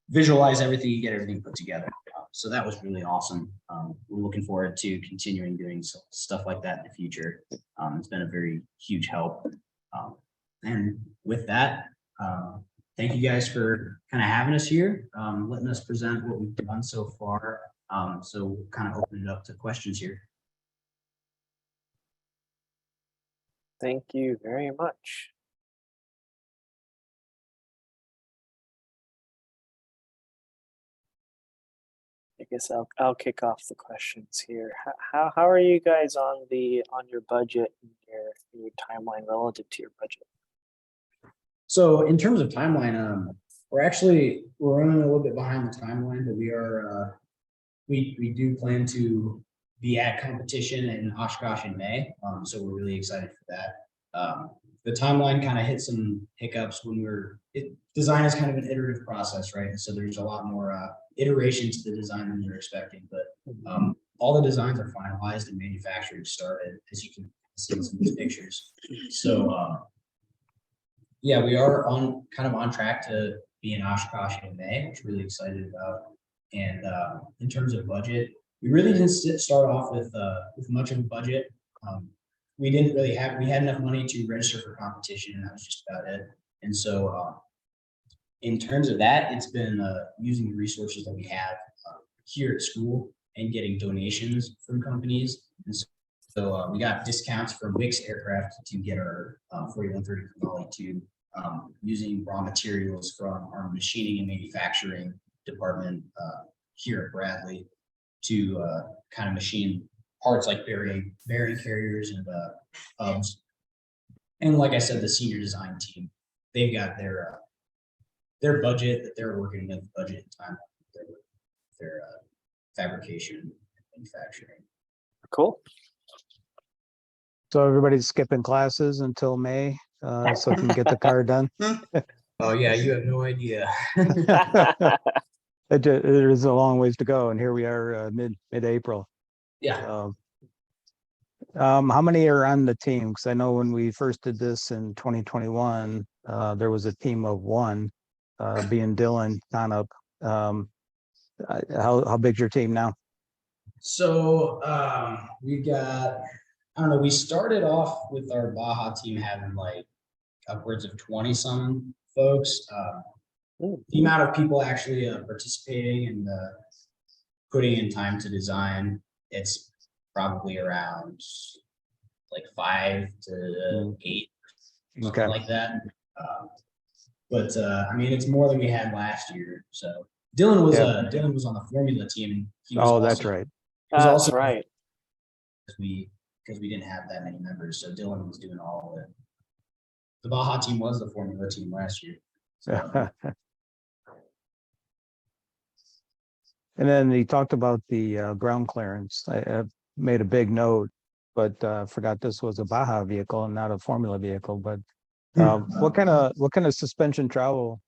visualize everything and get everything put together. So that was really awesome. We're looking forward to continuing doing stuff like that in the future. It's been a very huge help. And with that, thank you guys for kind of having us here, letting us present what we've done so far. So we'll kind of open it up to questions here. Thank you very much. I guess I'll kick off the questions here. How are you guys on your budget and your timeline relative to your budget? So in terms of timeline, we're running a little bit behind the timeline, but we are we do plan to be at competition in Oshkosh in May. So we're really excited for that. The timeline kind of hit some hiccups when design is kind of an iterative process, right? So there's a lot more iteration to the design than you're expecting, but all the designs are finalized and manufacturing started, as you can see in some of these pictures. So yeah, we are kind of on track to be in Oshkosh in May, which we're really excited about. And in terms of budget, we really didn't start off with much of a budget. We had enough money to register for competition, and that was just about it. And so in terms of that, it's been using the resources that we have here at school and getting donations from companies. And so we got discounts from Wix Aircraft to get our 4130 Volley 2, using raw materials from our machining and manufacturing department here at Bradley to kind of machine parts like bearing carriers and hubs. And like I said, the senior design team, they've got their budget that they're working with, budget and time, their fabrication and manufacturing. Cool. So everybody's skipping classes until May, so we can get the car done. Oh yeah, you have no idea. It is a long ways to go, and here we are, mid-April. Yeah. How many are on the team? Because I know when we first did this in 2021, there was a team of one, being Dylan, Conup. How big's your team now? So we got, I don't know, we started off with our Baja team having like upwards of 20 some folks. The amount of people actually participating and putting in time to design, it's probably around like 5 to 8, something like that. But I mean, it's more than we had last year. So Dylan was on the formula team. And he was that's right. That's right. Because we didn't have that many members, so Dylan was doing all of it. The Baja team was the formula team last year. So. And then he talked about the ground clearance. I made a big note, but forgot this was a Baja vehicle and not a formula vehicle. But what kind of suspension travel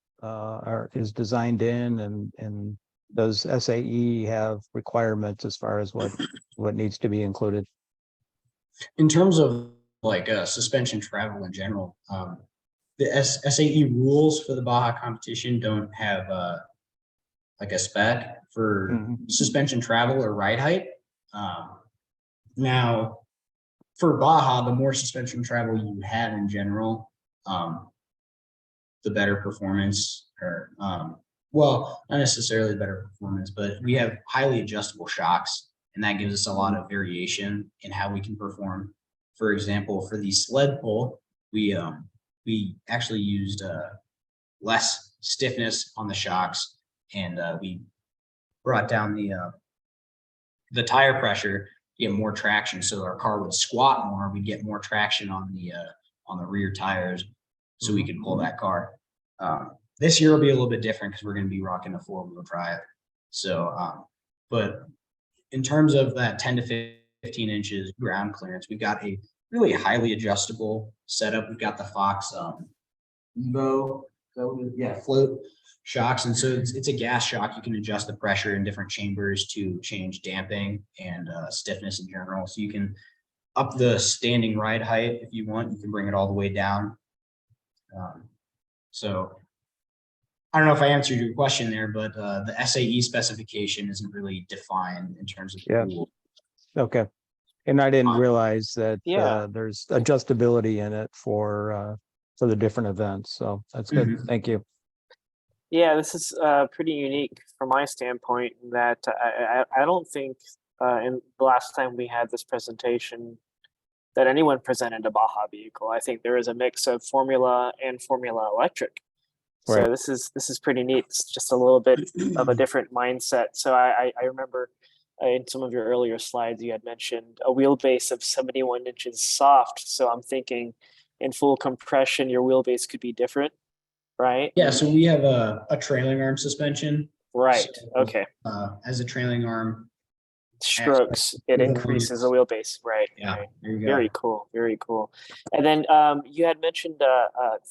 is designed in, and does SAE have requirements as far as what needs to be included? In terms of like suspension travel in general, the SAE rules for the Baja competition don't have like a spec for suspension travel or ride height. Now, for Baja, the more suspension travel you have in general, the better performance, or well, not necessarily better performance, but we have highly adjustable shocks, and that gives us a lot of variation in how we can perform. For example, for the sled pull, we actually used less stiffness on the shocks, and we brought down the tire pressure, get more traction. So our car would squat more. We get more traction on the rear tires, so we could pull that car. This year will be a little bit different because we're going to be rocking a 4-wheel drive. So, but in terms of that 10 to 15 inches ground clearance, we've got a really highly adjustable setup. We've got the Fox Evo, float shocks. And so it's a gas shock. You can adjust the pressure in different chambers to change damping and stiffness in general. So you can up the standing ride height if you want. You can bring it all the way down. So I don't know if I answered your question there, but the SAE specification isn't really defined in terms of the rule. Okay. And I didn't realize that Yeah. there's adjustability in it for the different events. So that's good. Thank you. Yeah, this is pretty unique from my standpoint that I don't think in the last time we had this presentation that anyone presented a Baja vehicle. I think there is a mix of Formula and Formula Electric. So Right. this is pretty neat. It's just a little bit of a different mindset. So I remember in some of your earlier slides, you had mentioned a wheelbase of 71 inches soft. So I'm thinking in full compression, your wheelbase could be different, right? Yeah, so we have a trailing arm suspension. Right. So, Okay. As a trailing arm Strokes, it increases the wheelbase. Right. Yeah, Right. there you go. Very cool. Very cool. And then you had mentioned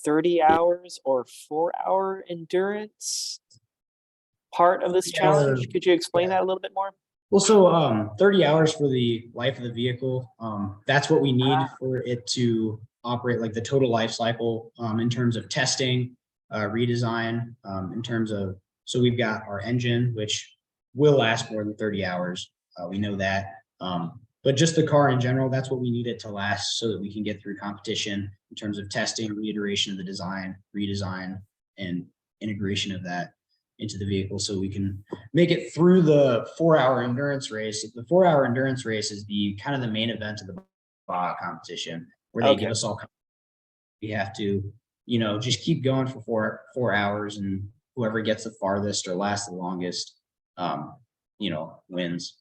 30 hours or 4-hour endurance part of this challenge. Could you explain that a little bit more? Well, so 30 hours for the life of the vehicle. That's what we need for it to operate, like the total life cycle in terms of testing, redesign, in terms of, so we've got our engine, which will last more than 30 hours. We know that. But just the car in general, that's what we need it to last so that we can get through competition in terms of testing, reiteration of the design, redesign, and integration of that into the vehicle so we can make it through the 4-hour endurance race. The 4-hour endurance race is the kind of the main event of the Baja competition where they give us all, we have to, just keep going for 4 hours, and whoever gets the farthest or lasts the longest, wins.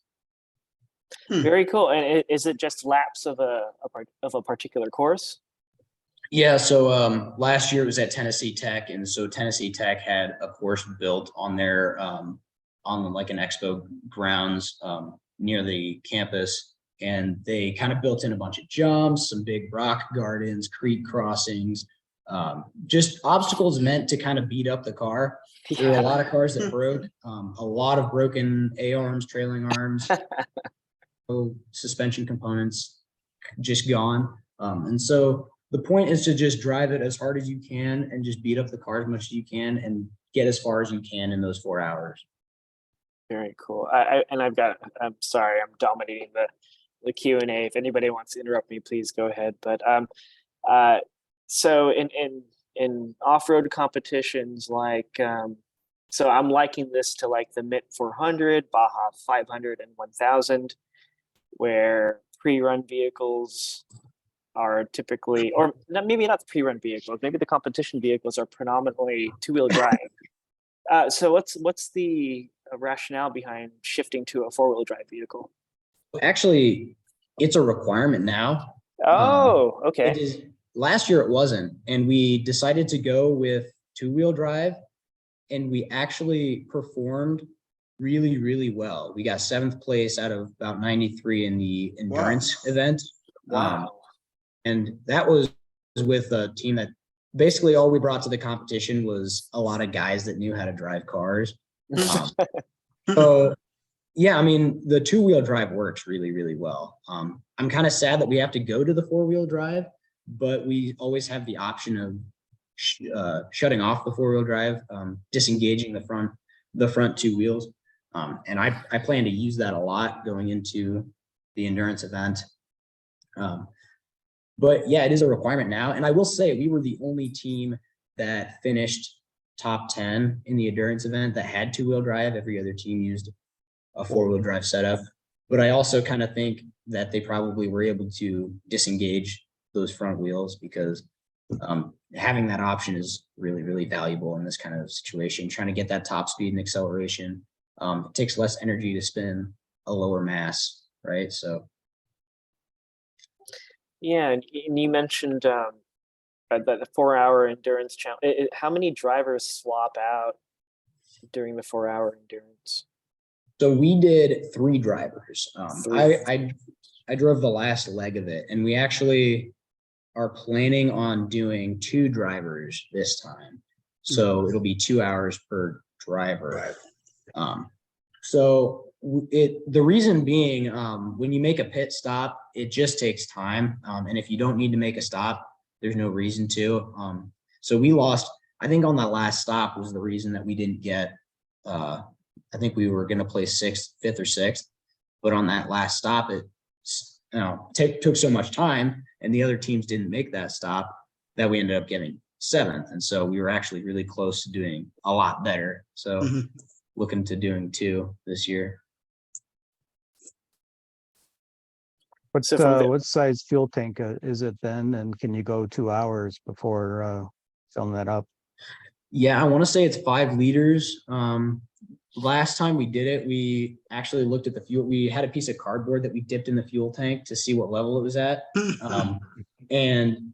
Very cool. And is it just laps of a particular course? Yeah, so last year it was at Tennessee Tech, and so Tennessee Tech had a course built on their on like an expo grounds near the campus, and they kind of built in a bunch of jumps, some big rock gardens, creek crossings, just obstacles meant to kind of beat up the car. There were a lot of cars that broke, a lot of broken A-arms, trailing arms, suspension components just gone, and so the point is to just drive it as hard as you can and just beat up the car as much as you can and get as far as you can in those 4 hours. Very cool. I'm sorry, I'm dominating the Q&A. If anybody wants to interrupt me, please go ahead. But so in off-road competitions, like so I'm liking this to like the MIT 400, Baja 500, and 1000, where pre-run vehicles are typically, or maybe not the pre-run vehicles, maybe the competition vehicles are predominantly 2-wheel drive. So what's the rationale behind shifting to a 4-wheel drive vehicle? Actually, it's a requirement now. Oh, okay. It is. Last year it wasn't, and we decided to go with 2-wheel drive, and we actually performed really, really well. We got 7th place out of about 93 in the endurance event. Wow. And that was with a team that basically all we brought to the competition was a lot of guys that knew how to drive cars. So yeah, I mean, the 2-wheel drive works really, really well. I'm kind of sad that we have to go to the 4-wheel drive, but we always have the option of shutting off the 4-wheel drive, disengaging the front 2 wheels. And I plan to use that a lot going into the endurance event. But yeah, it is a requirement now. And I will say we were the only team that finished top 10 in the endurance event that had 2-wheel drive. Every other team used a 4-wheel drive setup. But I also kind of think that they probably were able to disengage those front wheels because having that option is really, really valuable in this kind of situation, trying to get that top speed and acceleration. It takes less energy to spin a lower mass, right? So Yeah, and you mentioned the 4-hour endurance challenge. How many drivers swap out during the 4-hour endurance? so we did 3 drivers. Three. I drove the last leg of it, and we actually are planning on doing 2 drivers this time. So it'll be 2 hours per driver. So the reason being, when you make a pit stop, it just takes time. And if you don't need to make a stop, there's no reason to. So we lost, I think on that last stop was the reason that we didn't get, I think we were going to place 5th or 6th, but on that last stop, it took so much time and the other teams didn't make that stop that we ended up getting 7th. And so we were actually really close to doing a lot better. So looking to doing 2 this year. What size fuel tank is it then? And can you go 2 hours before filling that up? Yeah, I want to say it's 5 liters. Last time we did it, we actually looked at the fuel. We had a piece of cardboard that we dipped in the fuel tank to see what level it was at. And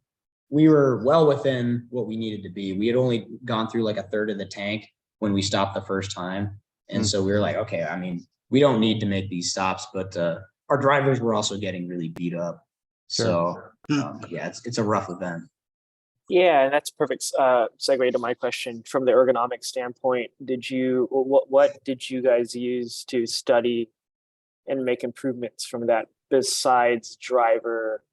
we were well within what we needed to be. We had only gone through like 1/3 of the tank when we stopped the first time. And so we were like, okay, I mean, we don't need to make these stops, but our drivers were also getting really beat up. Sure. So yeah, it's a rough event. Yeah, and that's perfect segue to my question. From the ergonomic standpoint, what did you guys use to study and make improvements from that besides driver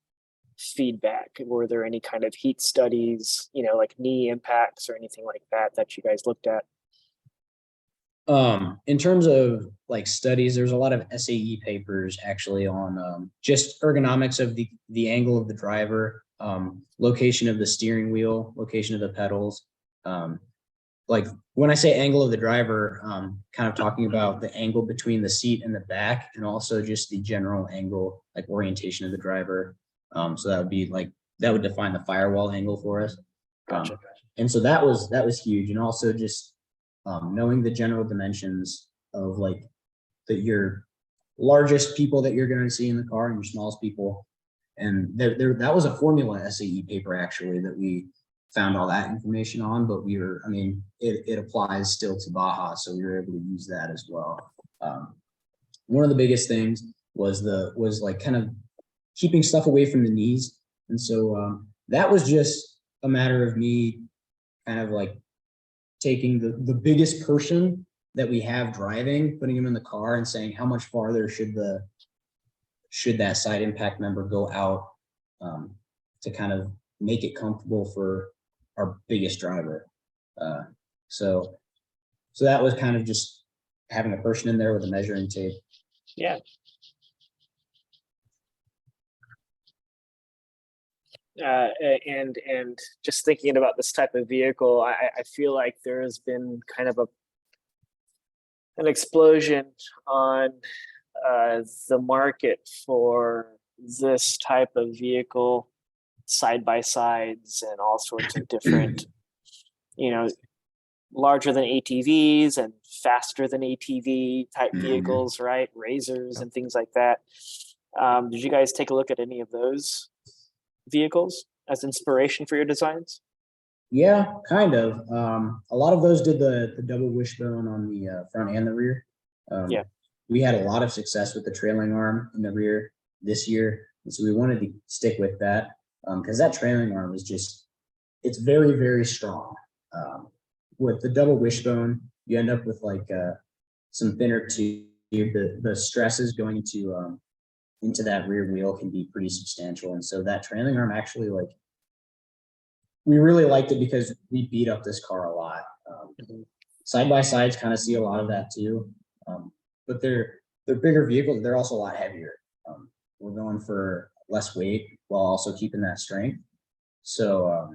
feedback? Were there any kind of heat studies, like knee impacts or anything like that you guys looked at? In terms of like studies, there's a lot of SAE papers actually on just ergonomics of the angle of the driver, location of the steering wheel, location of the pedals. Like when I say angle of the driver, kind of talking about the angle between the seat and the back, and also just the general angle, like orientation of the driver. So that would be like, that would define the firewall angle for us. Gotcha. And so that was huge. And also just knowing the general dimensions of like your largest people that you're going to see in the car and your smallest people. And that was a formula SAE paper actually that we found all that information on, but it applies still to Baja. So we were able to use that as well. One of the biggest things was like kind of keeping stuff away from the knees. And so that was just a matter of me kind of like taking the biggest person that we have driving, putting him in the car and saying, how much farther should that side impact member go out to kind of make it comfortable for our biggest driver. So that was kind of just having a person in there with a measuring tape. Yeah. And just thinking about this type of vehicle, I feel like there has been kind of an explosion on the market for this type of vehicle, side by sides and all sorts of different, larger than ATVs and faster than ATV type vehicles, right? Razors and things like that. Did you guys take a look at any of those vehicles as inspiration for your designs? Yeah, kind of. A lot of those did the double wishbone on the front and the rear. Yeah. We had a lot of success with the trailing arm in the rear this year. And so we wanted to stick with that because that trailing arm is it's very, very strong. With the double wishbone, you end up with like some thinner tube. The stresses going into that rear wheel can be pretty substantial. And so that trailing arm actually, like, we really liked it because we beat up this car a lot. Side by sides kind of see a lot of that too. But they're bigger vehicles. They're also a lot heavier. We're going for less weight while also keeping that strength. So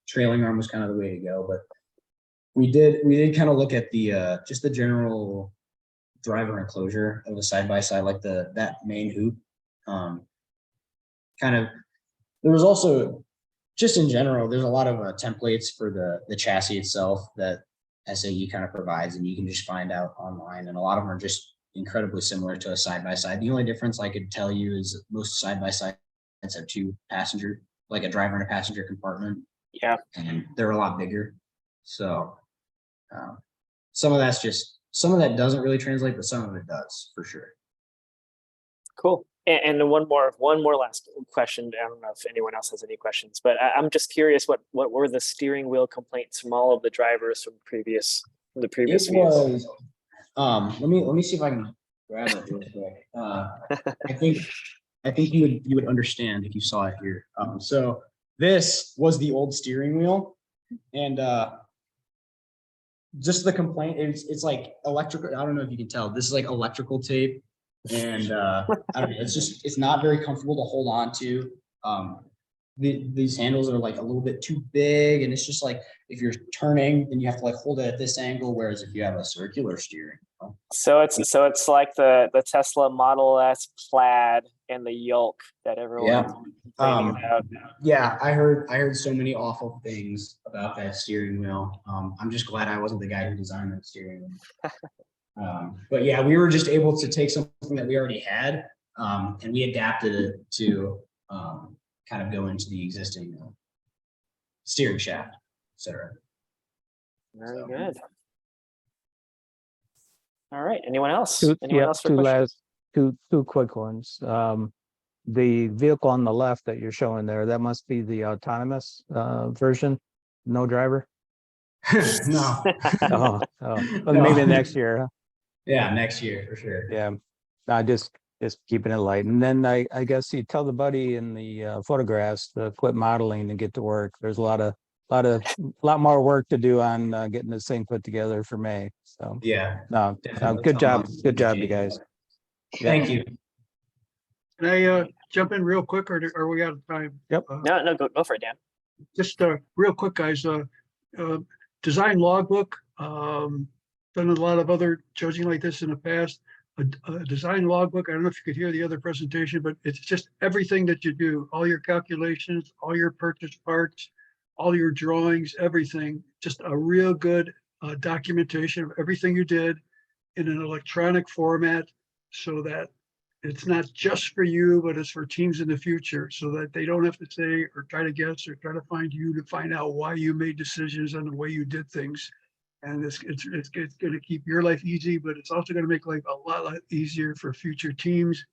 trailing arm was kind of the way to go. But we did kind of look at the just the general driver enclosure of a side by side, like that main hoop. There was also just in general, there's a lot of templates for the chassis itself that SAE kind of provides, and you can just find out online. And a lot of them are just incredibly similar to a side-by-side. The only difference I could tell you is most side-by-sides have two passenger, like a driver and a passenger compartment. Yeah. And they're a lot bigger. So some of that doesn't really translate, but some of it does for sure. Cool. And one more last question. I don't know if anyone else has any questions, but I'm just curious, what were the steering wheel complaints from all of the drivers from the previous It views? was, let me see if I can grab it real quick. I think you would understand if you saw it here. So this was the old steering wheel, and just the complaint, it's like electrical. I don't know if you can tell. This is like electrical tape, and I don't know. It's not very comfortable to hold on to. These handles are like a little bit too big, and it's just like if you're turning, then you have to like hold it at this angle. Whereas if you have a circular steering wheel. So it's like the Tesla Model S Plaid and the yoke that everyone's complaining about. Yeah, I heard so many awful things about that steering wheel. I'm just glad I wasn't the guy who designed that steering wheel. But yeah, we were just able to take something that we already had, and we adapted it to kind of go into the existing steering shaft, etc. Very good. All right. Anyone else? Two quick ones. The vehicle on the left that you're showing there, that must be the autonomous version, no driver. No. Well, No. maybe next year. Huh? Yeah, next year for sure. Yeah, I just keeping it light. And then I guess you tell the buddy in the photographs to quit modeling and get to work. There's a lot more work to do on getting this thing put together for May. So yeah, no, good job, you guys. Thank you. Can I jump in real quick, or are we out of time? Yep. No, go for it, Dan. Just real quick, guys. Design logbook. Done a lot of other judging like this in the past. A design logbook. I don't know if you could hear the other presentation, but it's just everything that you do, all your calculations, all your purchase parts, all your drawings, everything. Just a real good documentation of everything you did in an electronic format, so that it's not just for you, but it's for teams in the future, so that they don't have to say or try to guess or try to find you to find out why you made decisions on the way you did things. And it's going to keep your life easy, but it's also going to make life a lot easier for future teams.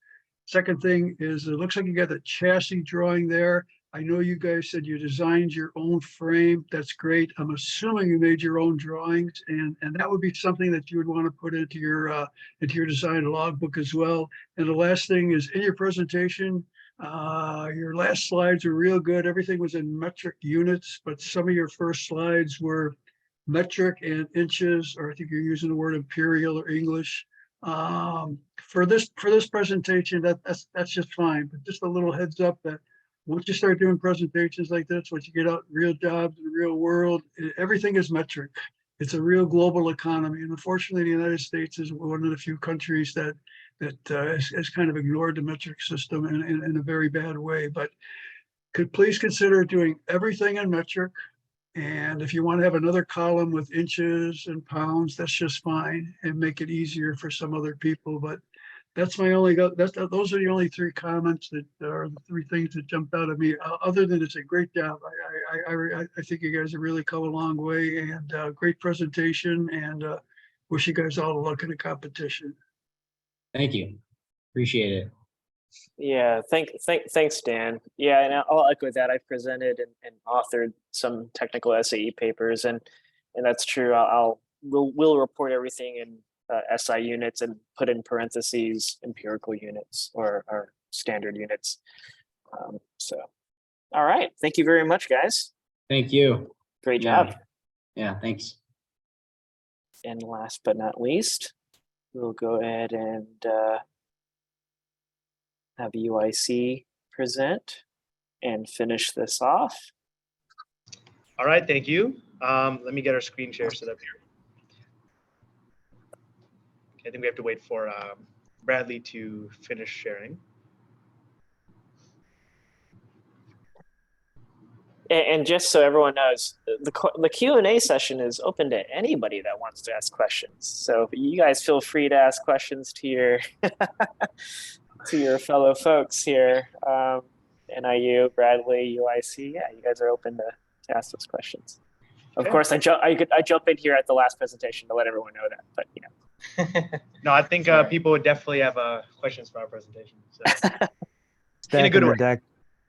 Second thing is, it looks like you got the chassis drawing there. I know you guys said you designed your own frame. That's great. I'm assuming you made your own drawings, and that would be something that you would want to put into your design logbook as well. And the last thing is, in your presentation, your last slides are real good. Everything was in metric units, but some of your first slides were metric and inches, or I think you're using the word imperial or English. For this presentation, that's just fine. But just a little heads up that once you start doing presentations like this, once you get out in real jobs in the real world, everything is metric. It's a real global economy, and unfortunately, the United States is one of the few countries that has kind of ignored the metric system in a very bad way. But please consider doing everything in metric. And if you want to have another column with inches and pounds, that's just fine, and make it easier for some other people. But those are the only three comments that are the three things that jumped out at me. Other than it's a great job. I think you guys have really come a long way, and great presentation, and wish you guys all the luck in the competition. Thank you. Appreciate it. Yeah, thanks, Dan. Yeah, and I'll echo that. I've presented and authored some technical SAE papers, and that's true. We'll report everything in SI units and put in parentheses empirical units or standard units. So, all right. Thank you very much, guys. Thank you. Great job. Yeah, thanks. And last but not least, we'll go ahead and have UIC present and finish this off. All right, thank you. Let me get our screen share set up here. I think we have to wait for Bradley to finish sharing. And just so everyone knows, the Q&A session is open to anybody that wants to ask questions. So you guys feel free to ask questions to your to your fellow folks here. NIU, Bradley, UIC. Yeah, you guys are open to ask those questions. Of course, I jump in here at the last presentation to let everyone know that, but you know. No, I think people would definitely have questions for our presentation. So. In a good way.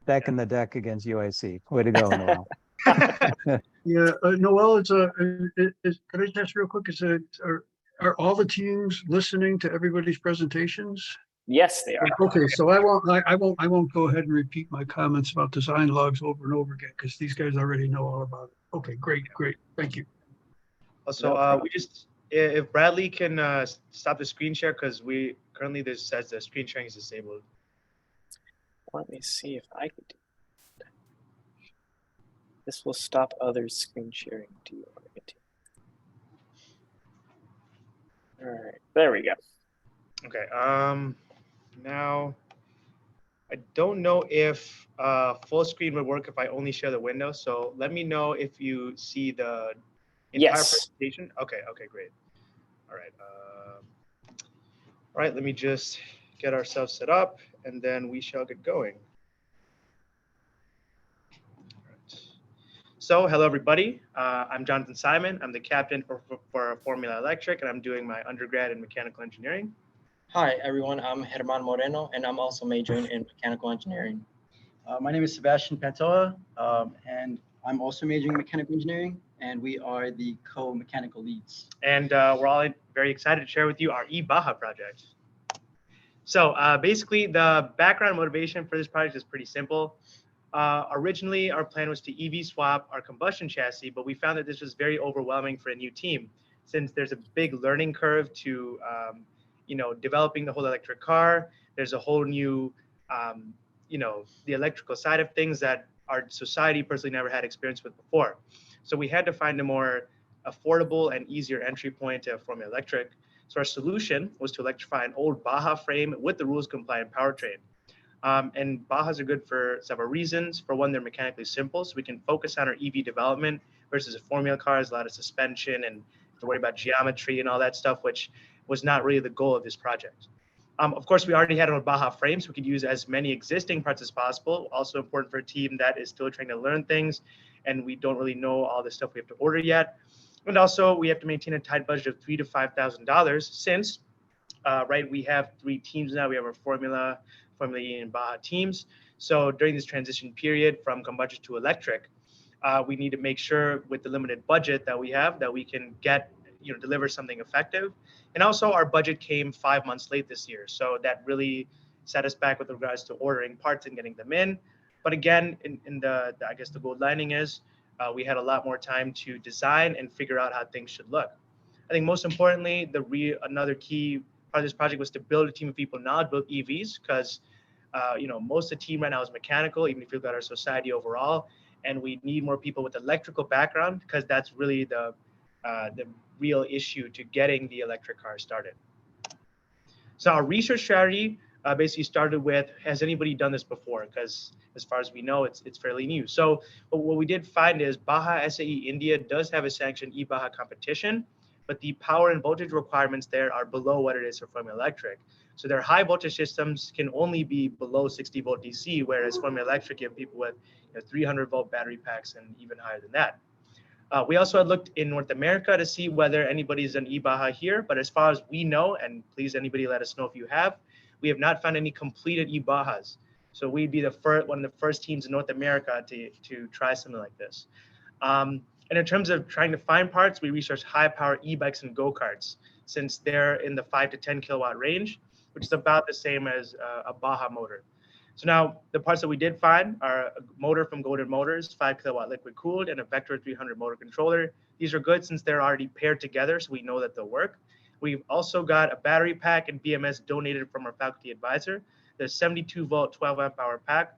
Back in the deck against UIC. Way to go, Noel. Yeah, Noel, could I just ask real quick, are all the teams listening to everybody's presentations? Yes, they are. Okay, so I won't go ahead and repeat my comments about design logs over and over again, because these guys already know all about it. Okay, great. Thank you. Also, if Bradley can stop the screen share, because currently this says the screen sharing is disabled. Let me see if I can do that. This will stop others screen sharing. Do you want me to? All right, there we go. Okay. Now, I don't know if full screen would work if I only share the window. So let me know if you see the entire presentation. Okay, great. All right. All right, let me just get ourselves set up and then we shall get going. All right. So hello, everybody. I'm Jonathan Simon. I'm the captain for Formula Electric, and I'm doing my undergrad in mechanical engineering. Hi, everyone. I'm Germán Moreno, and I'm also majoring in mechanical engineering. My name is Sebastian Pantoja, and I'm also majoring in mechanical engineering, and we are the co-mechanical leads. And we're all very excited to share with you our eBaja project. So basically, the background motivation for this project is pretty simple. Originally, our plan was to EV swap our combustion chassis, but we found that this was very overwhelming for a new team, since there's a big learning curve to developing the whole electric car. There's a whole new, the electrical side of things that our society personally never had experience with before. So we had to find a more affordable and easier entry point to Formula Electric. So our solution was to electrify an old Baja frame with the rules compliant powertrain. And Bajas are good for several reasons. For one, they're mechanically simple, so we can focus on our EV development versus a Formula car has a lot of suspension and to worry about geometry and all that stuff, which was not really the goal of this project. Of course, we already had a Baja frame, so we could use as many existing parts as possible. Also important for a team that is still trying to learn things, and we don't really know all the stuff we have to order yet. And also, we have to maintain a tight budget of $3,000 to $5,000 since, we have 3 teams now. We have our Formula E, and Baja teams. So during this transition period from combustion to electric, we need to make sure with the limited budget that we have that we can deliver something effective. And also our budget came 5 months late this year. So that really set us back with regards to ordering parts and getting them in. But again, I guess the gold lining is we had a lot more time to design and figure out how things should look. I think most importantly, another key part of this project was to build a team of people knowledgeable about EVs, because most of the team right now is mechanical, even if you look at our society overall, and we need more people with electrical background, because that's really the real issue to getting the electric car started. So our research strategy basically started with, has anybody done this before? Because as far as we know, it's fairly new. So what we did find is Baja SAE India does have a sanctioned eBaja competition, but the power and voltage requirements there are below what it is for Formula Electric. So their high voltage systems can only be below 60 volt DC, whereas Formula Electric, you have people with 300 volt battery packs and even higher than that. We also had looked in North America to see whether anybody's done eBaja here, but as far as we know, and please anybody let us know if you have, we have not found any completed eBajas. So we'd be one of the first teams in North America to try something like this. And in terms of trying to find parts, we researched high power e-bikes and go-karts, since they're in the 5 to 10 kilowatt range, which is about the same as a Baja motor. So now the parts that we did find are a motor from Golden Motors, 5 kilowatt liquid cooled, and a Vector 300 motor controller. These are good since they're already paired together, so we know that they'll work. We've also got a battery pack and BMS donated from our faculty advisor. There's 72 volt, 12 amp hour pack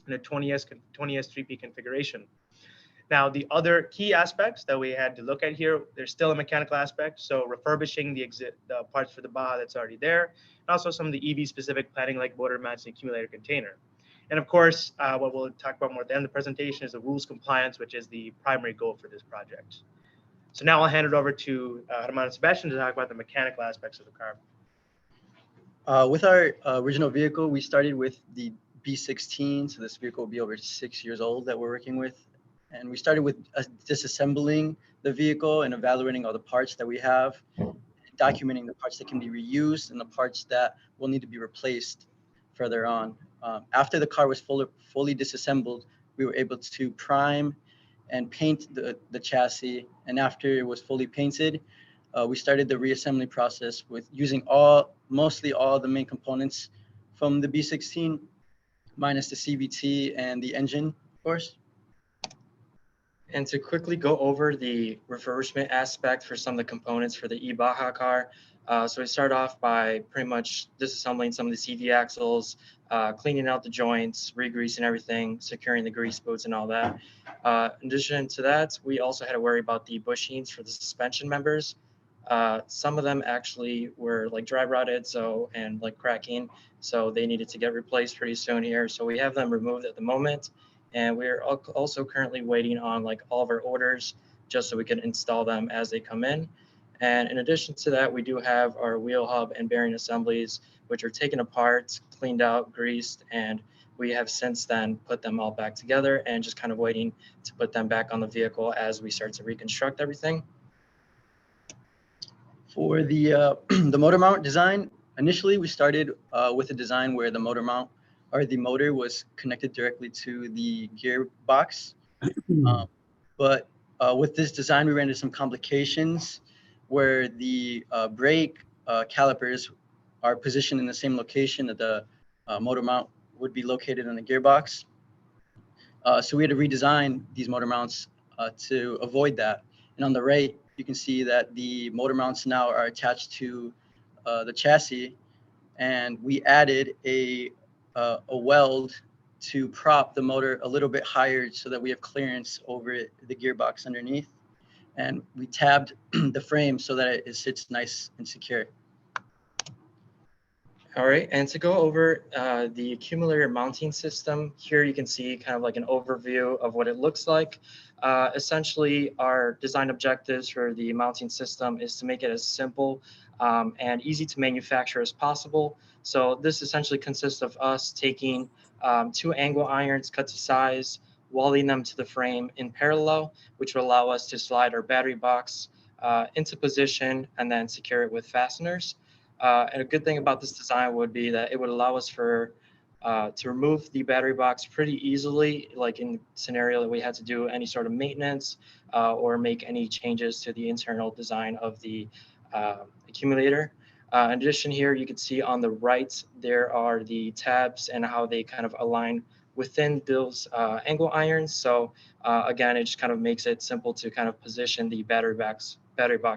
and a 20S 3P configuration. Now, the other key aspects that we had to look at here, there's still a mechanical aspect. So refurbishing the parts for the Baja that's already there, and also some of the EV specific planning like motor mounts and accumulator container. And of course, what we'll talk about more at the end of the presentation is the rules compliance, which is the primary goal for this project. So now I'll hand it over to Herman and Sebastian to talk about the mechanical aspects of the car. With our original vehicle, we started with the B16, so this vehicle will be over 6 years old that we're working with. And we started with disassembling the vehicle and evaluating all the parts that we have, documenting the parts that can be reused and the parts that will need to be replaced further on. After the car was fully disassembled, we were able to prime and paint the chassis. And after it was fully painted, we started the reassembly process with using mostly all the main components from the B16, minus the CVT and the engine, of course. And to quickly go over the refurbishment aspect for some of the components for the e-Baja car. So we start off by pretty much disassembling some of the CV axles, cleaning out the joints, re-greasing everything, securing the grease boots and all that. In addition to that, we also had to worry about the bushings for the suspension members. Some of them actually were like dry rotted, and like cracking, so they needed to get replaced pretty soon here. So we have them removed at the moment. And we're also currently waiting on like all of our orders just so we can install them as they come in. And in addition to that, we do have our wheel hub and bearing assemblies, which are taken apart, cleaned out, greased, and we have since then put them all back together and just kind of waiting to put them back on the vehicle as we start to reconstruct everything. For the the motor mount design, initially we started with a design where the motor mount or the motor was connected directly to the gearbox. But with this design, we ran into some complications where the brake calipers are positioned in the same location that the motor mount would be located in the gearbox. So we had to redesign these motor mounts to avoid that. And on the right, you can see that the motor mounts now are attached to the chassis, and we added a weld to prop the motor a little bit higher so that we have clearance over the gearbox underneath. And we tabbed the frame so that it sits nice and secure. All right, and to go over the accumulator mounting system, here you can see kind of like an overview of what it looks like. Essentially, our design objectives for the mounting system is to make it as simple and easy to manufacture as possible. So this essentially consists of us taking 2 angle irons cut to size, welding them to the frame in parallel, which will allow us to slide our battery box into position and then secure it with fasteners. And a good thing about this design would be that it would allow us to remove the battery box pretty easily, like in the scenario that we had to do any sort of maintenance or make any changes to the internal design of the accumulator. In addition, here you can see on the right, there are the tabs and how they kind of align within those angle irons. So again, it just kind of makes it simple to kind of position the battery box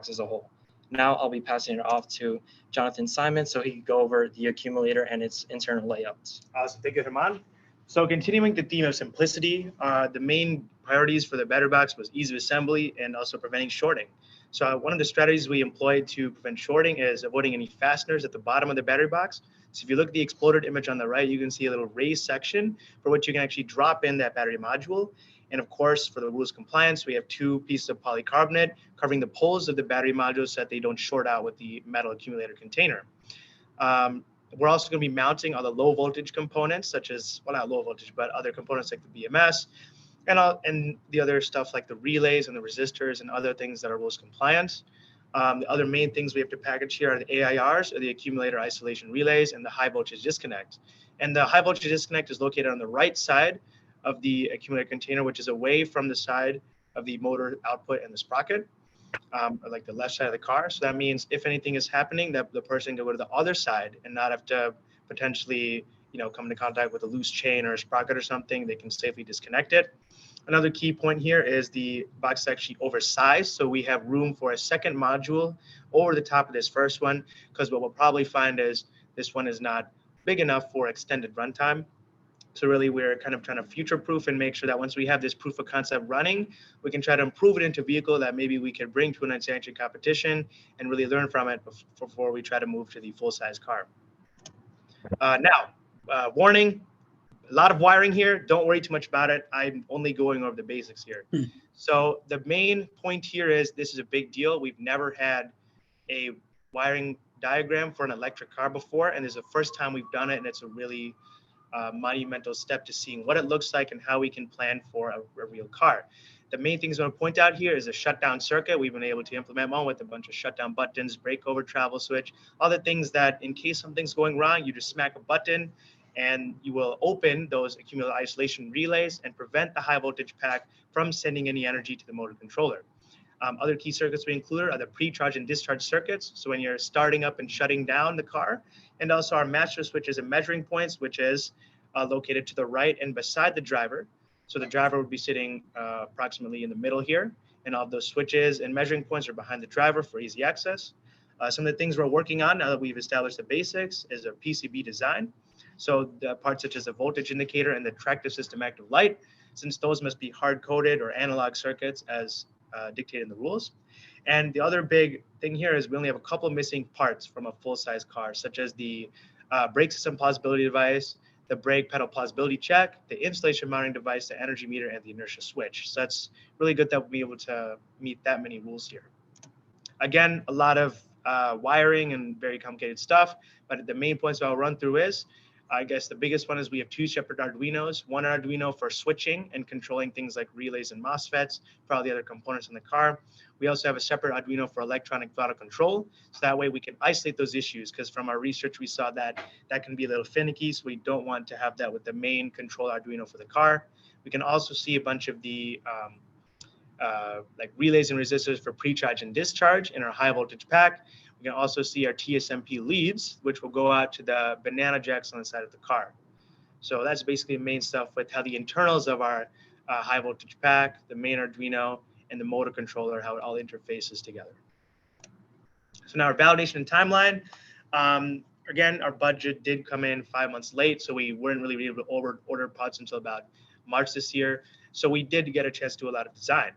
as a whole. Now I'll be passing it off to Jonathan Simon so he can go over the accumulator and its internal layouts. Awesome, thank you, Herman. So continuing the theme of simplicity, the main priorities for the battery box was ease of assembly and also preventing shorting. So one of the strategies we employed to prevent shorting is avoiding any fasteners at the bottom of the battery box. So if you look at the exploded image on the right, you can see a little raised section for which you can actually drop in that battery module. And of course, for the rules compliance, we have 2 pieces of polycarbonate covering the poles of the battery module so that they don't short out with the metal accumulator container. We're also going to be mounting all the low voltage components, such as, well, not low voltage, but other components like the BMS and the other stuff like the relays and the resistors and other things that are rules compliant. The other main things we have to package here are the AIRs, or the accumulator isolation relays, and the high voltage disconnect. And the high voltage disconnect is located on the right side of the accumulator container, which is away from the side of the motor output and the sprocket, or like the left side of the car. So that means if anything is happening, that the person can go to the other side and not have to potentially, come into contact with a loose chain or a sprocket or something. They can safely disconnect it. Another key point here is the box is actually oversized, so we have room for a second module over the top of this first one, because what we'll probably find is this one is not big enough for extended runtime. So really, we're kind of trying to future-proof and make sure that once we have this proof of concept running, we can try to improve it into a vehicle that maybe we could bring to an entry competition and really learn from it before we try to move to the full-size car. Now, warning, a lot of wiring here. Don't worry too much about it. I'm only going over the basics here. So the main point here is this is a big deal. We've never had a wiring diagram for an electric car before, and it's the first time we've done it, and it's a really monumental step to seeing what it looks like and how we can plan for a real car. The main things I want to point out here is a shutdown circuit. We've been able to implement one with a bunch of shutdown buttons, brake over, travel switch, all the things that in case something's going wrong, you just smack a button and you will open those accumulator isolation relays and prevent the high voltage pack from sending any energy to the motor controller. Other key circuits we include are the pre-charge and discharge circuits. So when you're starting up and shutting down the car, and also our master switches and measuring points, which is located to the right and beside the driver. So the driver would be sitting approximately in the middle here, and all of those switches and measuring points are behind the driver for easy access. Some of the things we're working on now that we've established the basics is a PCB design. So the parts such as the voltage indicator and the tractive system active light, since those must be hard-coded or analog circuits as dictated in the rules. And the other big thing here is we only have a couple missing parts from a full-size car, such as the brake system plausibility device, the brake pedal plausibility check, the installation monitoring device, the energy meter, and the inertia switch. So that's really good that we'll be able to meet that many rules here. Again, a lot of wiring and very complicated stuff, but the main points I'll run through is, I guess the biggest one is we have two separate Arduinos, one Arduino for switching and controlling things like relays and MOSFETs for all the other components in the car. We also have a separate Arduino for electronic throttle control. So that way we can isolate those issues, because from our research, we saw that that can be a little finicky. So we don't want to have that with the main control Arduino for the car. We can also see a bunch of the like relays and resistors for pre-charge and discharge in our high voltage pack. We can also see our TSMP leads, which will go out to the banana jacks on the side of the car. So that's basically the main stuff with how the internals of our high voltage pack, the main Arduino, and the motor controller, how it all interfaces together. So now our validation and timeline. Again, our budget did come in 5 months late, so we weren't really able to order parts until about March this year. So we did get a chance to do a lot of design.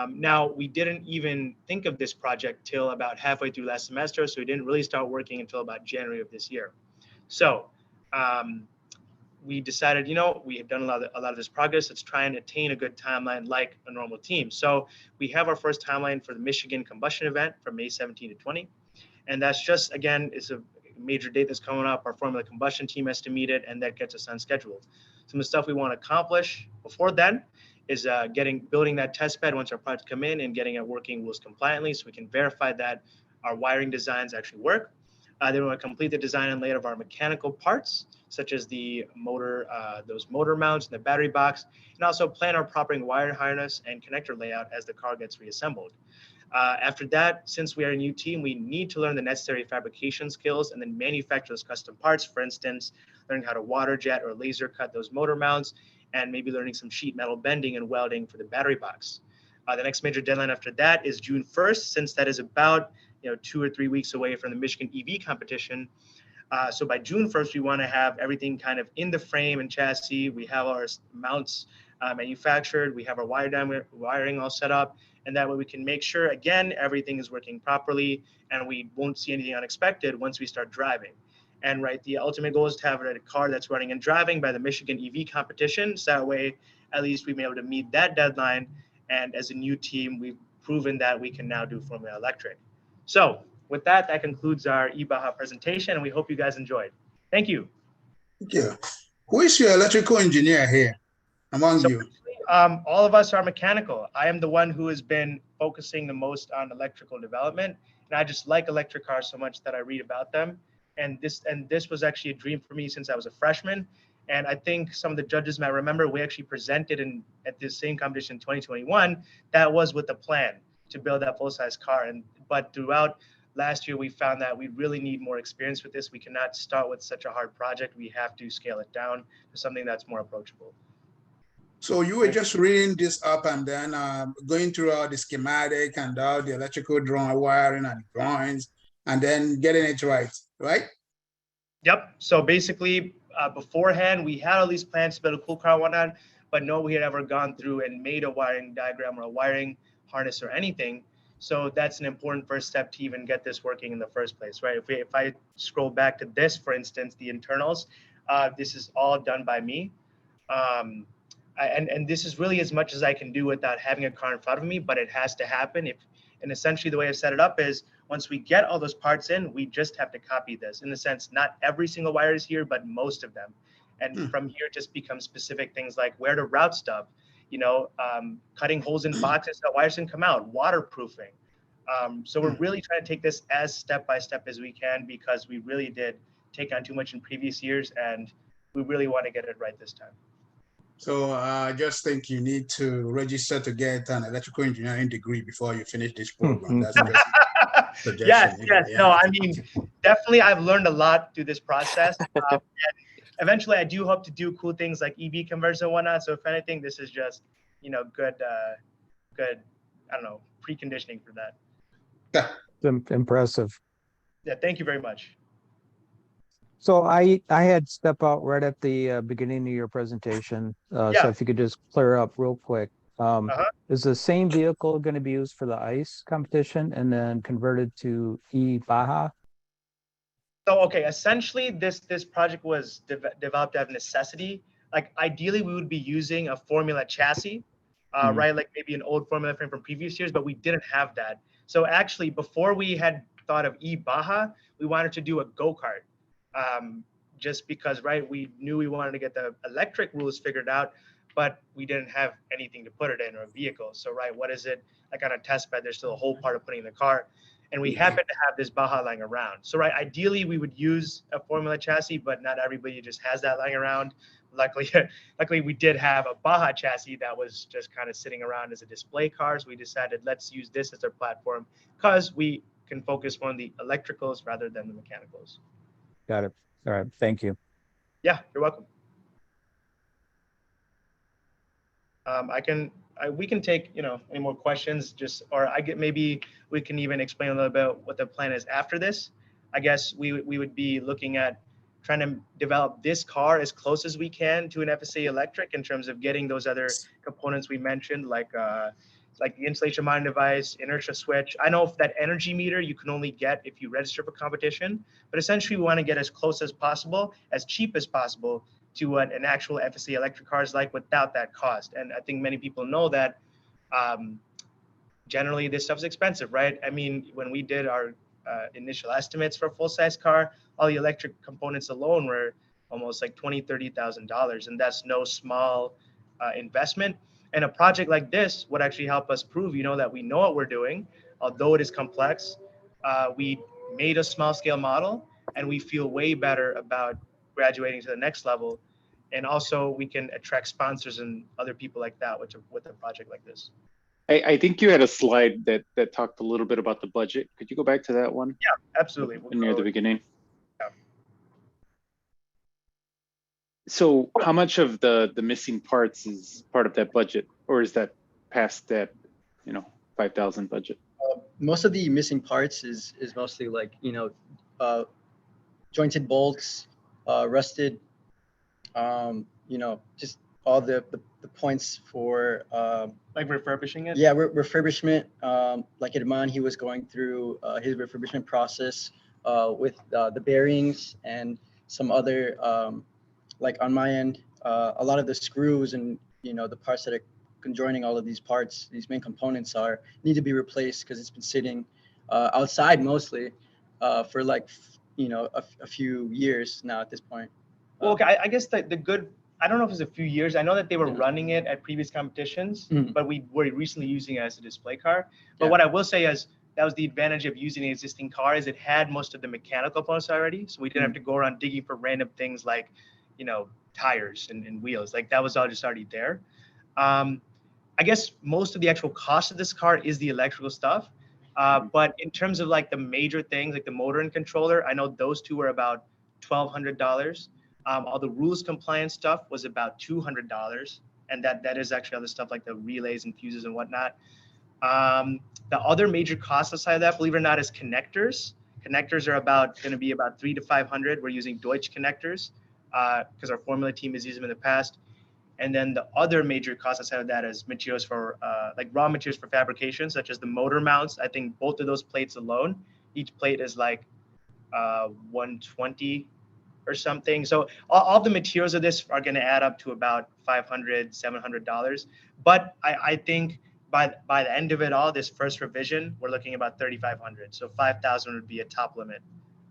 Now, we didn't even think of this project till about halfway through last semester, so we didn't really start working until about January of this year. So we decided, you know, we have done a lot of this progress. Let's try and attain a good timeline like a normal team. So we have our first timeline for the Michigan combustion event from May 17 to 20. And that's just, again, it's a major date that's coming up. Our formula combustion team has to meet it, and that gets us unscheduled. Some of the stuff we want to accomplish before then is building that test bed once our parts come in and getting it working rules compliantly, so we can verify that our wiring designs actually work. Then we want to complete the design and layout of our mechanical parts, such as the motor, those motor mounts and the battery box, and also plan our proper wire harness and connector layout as the car gets reassembled. After that, since we are a new team, we need to learn the necessary fabrication skills and then manufacture those custom parts. For instance, learning how to water jet or laser cut those motor mounts, and maybe learning some sheet metal bending and welding for the battery box. The next major deadline after that is June 1st, since that is about 2 or 3 weeks away from the Michigan EV competition. So by June 1st, we want to have everything kind of in the frame and chassis. We have our mounts manufactured. We have our wiring all set up. And that way we can make sure, again, everything is working properly and we won't see anything unexpected once we start driving. And right, the ultimate goal is to have a car that's running and driving by the Michigan EV competition. So that way, at least we've been able to meet that deadline. And as a new team, we've proven that we can now do Formula Electric. So with that, that concludes our eBaha presentation, and we hope you guys enjoyed. Thank you. Thank you. Who is your electrical engineer here among you? All of us are mechanical. I am the one who has been focusing the most on electrical development, and I just like electric cars so much that I read about them. And this was actually a dream for me since I was a freshman. And I think some of the judges might remember we actually presented at this same competition in 2021. That was with the plan to build that full-size car. But throughout last year, we found that we really need more experience with this. We cannot start with such a hard project. We have to scale it down to something that's more approachable. So you were just reading this up and then going through all the schematic and all the electrical drawing, wiring and drawings, and then getting it right? Yep. So basically, beforehand, we had all these plans to build a cool car and whatnot, but no, we had ever gone through and made a wiring diagram or a wiring harness or anything. So that's an important first step to even get this working in the first place, right? If I scroll back to this, for instance, the internals, This is all done by me. And this is really as much as I can do without having a car in front of me, but it has to happen. And essentially the way I've set it up is once we get all those parts in, we just have to copy this. In the sense, not every single wire is here, but most of them. And from here, it just becomes specific things like where to route stuff, cutting holes in boxes so wires can come out, waterproofing. So we're really trying to take this as step by step as we can, because we really did take on too much in previous years, and we really want to get it right this time. So I just think you need to register to get an electrical engineering degree before you finish this program. That's just a suggestion. Yes. No, I mean, definitely I've learned a lot through this process. And eventually I do hope to do cool things like EV conversion and whatnot. So if anything, this is just, good, I don't know, preconditioning for that. Impressive. Yeah, thank you very much. So I had step out right at the beginning of your presentation. So if you could just clear up real quick. Is the same vehicle going to be used for the ICE competition and then converted to e-Baja? So, okay, essentially this project was developed out of necessity. Like ideally we would be using a Formula chassis, right? Like maybe an old Formula frame from previous years, but we didn't have that. So actually before we had thought of e-Baja, we wanted to do a go-kart. Just because, right, we knew we wanted to get the electric rules figured out, but we didn't have anything to put it in, or a vehicle. So, right, what is it? Like on a test bed, there's still a whole part of putting in the car. And we happen to have this Baja lying around. So, right, ideally we would use a Formula chassis, but not everybody just has that lying around. Luckily we did have a Baja chassis that was just kind of sitting around as a display car. So we decided, let's use this as our platform because we can focus on the electricals rather than the mechanicals. Got it. All right. Thank you. Yeah, you're welcome. We can take, any more questions, maybe we can even explain a little bit what the plan is after this. I guess we would be looking at trying to develop this car as close as we can to an FSA electric in terms of getting those other components we mentioned, like the insulation monitoring device, inertia switch. I know if that energy meter you can only get if you register for competition, but essentially we want to get as close as possible, as cheap as possible to what an actual FSA electric car is like without that cost. And I think many people know that generally this stuff's expensive, right? I mean, when we did our initial estimates for a full-size car, all the electric components alone were almost like $20,000, $30,000, and that's no small investment. And a project like this would actually help us prove, that we know what we're doing, although it is complex. We made a small scale model and we feel way better about graduating to the next level. And also we can attract sponsors and other people like that with a project like this. I think you had a slide that talked a little bit about the budget. Could you go back to that one? Yeah, absolutely. Near the beginning. Yeah. So how much of the missing parts is part of that budget, or is that past that, 5,000 budget? Most of the missing parts is mostly like, jointed bolts, rusted, just all the points for like refurbishing it. Yeah, refurbishment. Like Edman, he was going through his refurbishment process with the bearings and some other, like on my end, a lot of the screws and the parts that are conjoining all of these parts, these main components need to be replaced because it's been sitting outside mostly for like a few years now at this point. Well, okay, I guess the good, I don't know if it's a few years. I know that they were running it at previous competitions, but we were recently using it as a display car. But what I will say is that was the advantage of using an existing car, is it had most of the mechanical components already. So we didn't have to go around digging for random things like, tires and wheels. Like that was all just already there. I guess most of the actual cost of this car is the electrical stuff. But in terms of like the major things like the motor and controller, I know those two were about $1,200. All the rules compliance stuff was about $200. And that is actually other stuff like the relays and fuses and whatnot. The other major cost aside of that, believe it or not, is connectors. Connectors are going to be about $300 to $500. We're using Deutsch connectors because our Formula team has used them in the past. And then the other major cost aside of that is materials for like raw materials for fabrication, such as the motor mounts. I think both of those plates alone, each plate is like $120 or something. So all the materials of this are going to add up to about $500, $700. But I think by the end of it all, this first revision, we're looking about 3,500. So 5,000 would be a top limit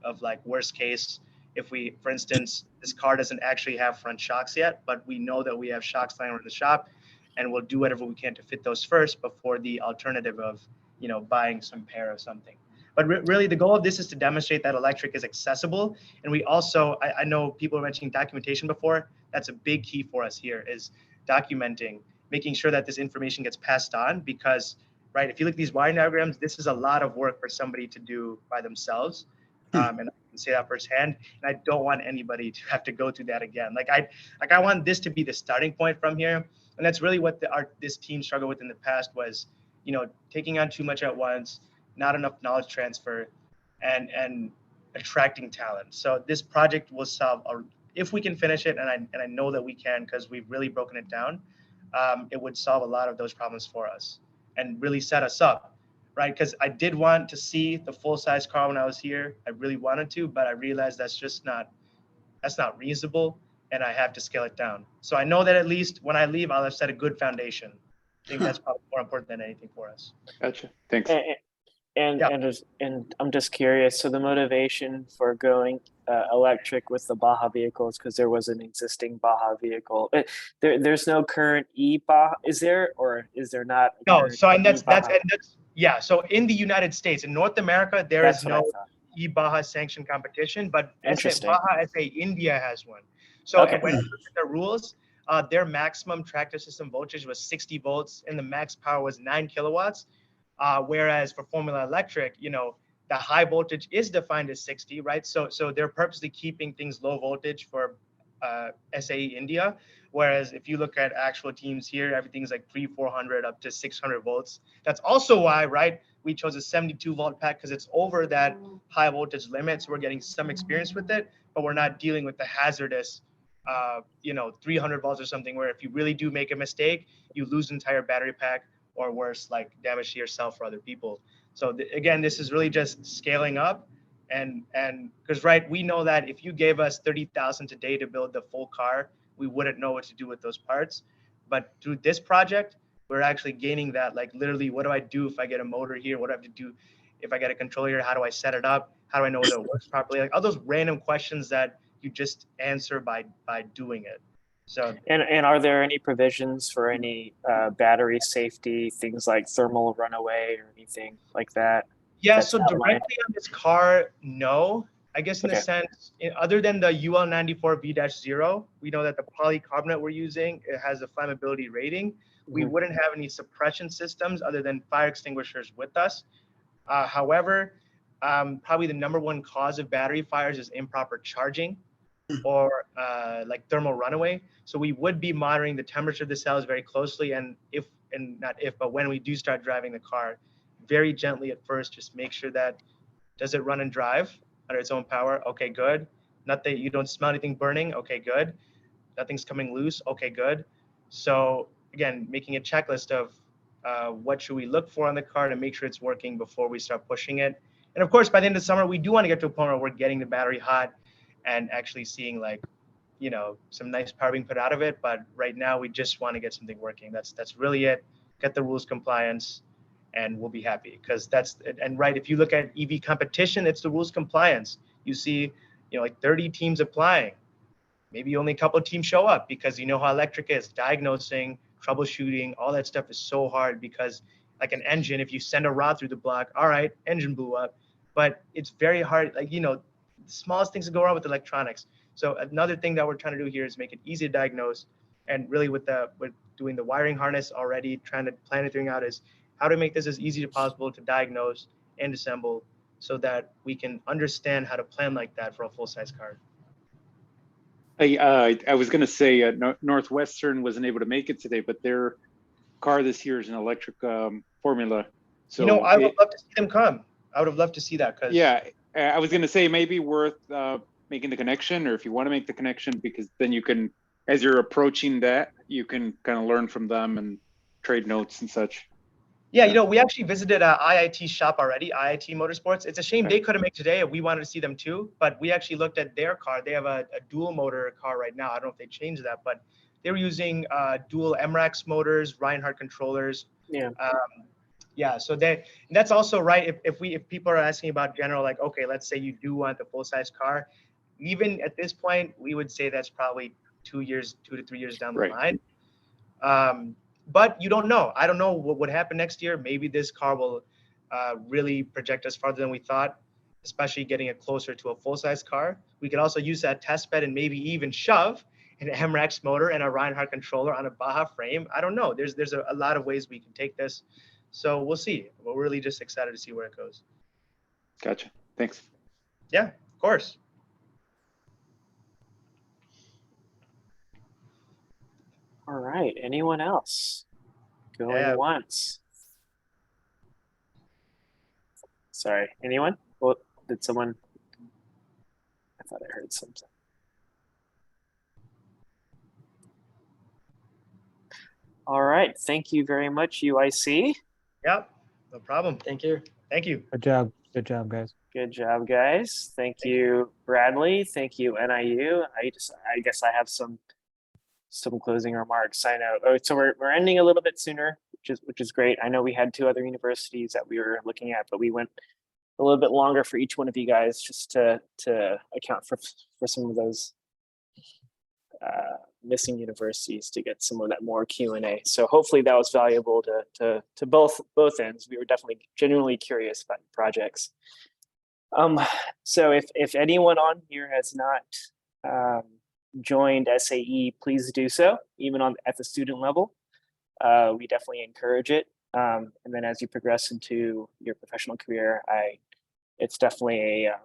of like worst case. If we, for instance, this car doesn't actually have front shocks yet, but we know that we have shocks lying around the shop, and we'll do whatever we can to fit those first before the alternative of, you know, buying some pair of something. But really, the goal of this is to demonstrate that electric is accessible. And we also, I know people were mentioning documentation before. That's a big key for us here, is documenting, making sure that this information gets passed on. Because, right, if you look at these wiring diagrams, this is a lot of work for somebody to do by themselves. And I can say that firsthand. And I don't want anybody to have to go through that again. I want this to be the starting point from here. And that's really what this team struggled with in the past was, you know, taking on too much at once, not enough knowledge transfer, and attracting talent. So this project will solve, if we can finish it, and I know that we can because we've really broken it down, it would solve a lot of those problems for us and really set us up, right? Because I did want to see the full-size car when I was here. I really wanted to, but I realized that's not reasonable, and I have to scale it down. So I know that at least when I leave, I'll have set a good foundation. I think that's probably more important than anything for us. Gotcha. Thanks. And I'm just curious. So the motivation for going electric with the Baja vehicles, because there was an existing Baja vehicle. There's no current e-Baja, is there, or is there not? No. So and that's yeah. So in the United States, in North America, there is no e-Baja sanctioned competition, but Baja SAE India has one. So when you look at the rules, their maximum tractor system voltage was 60 volts, and the max power was 9 kilowatts. Whereas for Formula Electric, you know, the high voltage is defined as 60, right? So they're purposely keeping things low voltage for SAE India. Whereas if you look at actual teams here, everything's like 400 up to 600 volts. That's also why, right, we chose a 72 volt pack, because it's over that high voltage limit. So we're getting some experience with it, but we're not dealing with the hazardous, 300 volts or something, where if you really do make a mistake, you lose the entire battery pack, or worse, like damage to yourself or other people. So again, this is really just scaling up, and because, right, we know that if you gave us 30,000 today to build the full car, we wouldn't know what to do with those parts. But through this project, we're actually gaining that, like literally, what do I do if I get a motor here? What do I have to do if I get a controller here? How do I set it up? How do I know whether it works properly? Like all those random questions that you just answer by doing it. So and are there any provisions for any battery safety, things like thermal runaway or anything like that? Yeah, so directly on this car, no. I guess in the sense, other than the UL94V-0, we know that the polycarbonate we're using, it has a flammability rating. We wouldn't have any suppression systems other than fire extinguishers with us. However, probably the number one cause of battery fires is improper charging, or like thermal runaway. So we would be monitoring the temperature of the cells very closely, and but when we do start driving the car, very gently at first, just make sure that, does it run and drive under its own power? Okay, good. Not that you don't smell anything burning. Okay, good. Nothing's coming loose. Okay, good. So again, making a checklist of what should we look for on the car to make sure it's working before we start pushing it. And of course, by the end of the summer, we do want to get to a point where we're getting the battery hot and actually seeing, like, you know, some nice power being put out of it. But right now, we just want to get something working. That's really it. Get the rules compliance, and we'll be happy, because that's, and right, if you look at EV competition, it's the rules compliance. You see, you know, like 30 teams applying. Maybe only a couple of teams show up, because you know how electric is. Diagnosing, troubleshooting, all that stuff is so hard, because like an engine, if you send a rod through the block, all right, engine blew up. But it's very hard, like, you know, the smallest things that go wrong with electronics. So another thing that we're trying to do here is make it easy to diagnose. And really with doing the wiring harness already, trying to plan everything out, is how to make this as easy as possible to diagnose and assemble, so that we can understand how to plan like that for a full-size car. I was going to say Northwestern wasn't able to make it today, but their car this year is an electric Formula. So, you know, I would love to see them come. I would have loved to see that. Yeah, I was going to say maybe worth making the connection, or if you want to make the connection, because then you can, as you're approaching that, you can kind of learn from them and trade notes and such. Yeah, we actually visited IIT shop already, IIT Motorsports. It's a shame they couldn't make today. We wanted to see them too, but we actually looked at their car. They have a dual motor car right now. I don't know if they changed that, but they were using dual MRAX motors, Reinhardt controllers. Yeah. Yeah, so that's also right. If people are asking about general, like, okay, let's say you do want the full size car, even at this point, we would say that's probably 2 to 3 years down the line. But you don't know. I don't know what would happen next year. Maybe this car will really project us farther than we thought, especially getting it closer to a full size car. We could also use that test bed and maybe even shove an MRAX motor and a Reinhardt controller on a Baja frame. I don't know. There's a lot of ways we can take this. So we'll see. We're really just excited to see where it goes. Gotcha. Thanks. Yeah, of course. All right. Anyone else? Going once. Sorry. Anyone? Well, did someone? I thought I heard something. All right. Thank you very much, UIC. Yep. No problem. Thank you. Thank you. Good job. Good job, guys. Good job, guys. Thank you, Bradley. Thank you, NIU. I guess I have some closing remarks. I know. Oh, so we're ending a little bit sooner, which is great. I know we had 2 other universities that we were looking at, but we went a little bit longer for each one of you guys just to account for some of those missing universities to get some of that more Q&A. So hopefully that was valuable to both ends. We were definitely genuinely curious about the projects. So if anyone on here has not joined SAE, please do so, even at the student level. We definitely encourage it. And then as you progress into your professional career, it's definitely a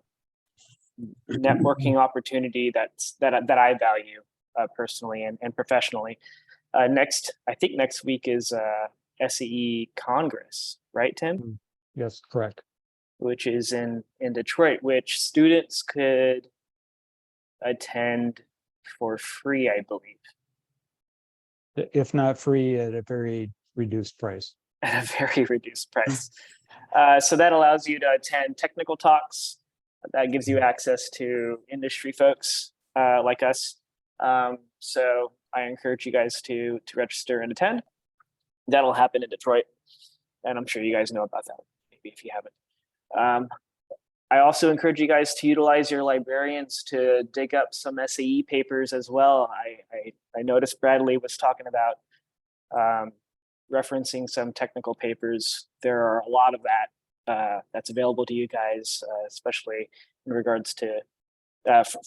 networking opportunity that I value personally and professionally. I think next week is SAE Congress, right, Tim? Yes, correct. Which is in Detroit, which students could attend for free, I believe. If not free, at a very reduced price. At a very reduced price. So that allows you to attend technical talks. That gives you access to industry folks like us. So I encourage you guys to register and attend. That'll happen in Detroit. And I'm sure you guys know about that, maybe if you haven't. I also encourage you guys to utilize your librarians to dig up some SAE papers as well. I noticed Bradley was talking about referencing some technical papers. There are a lot of that that's available to you guys, especially in regards to,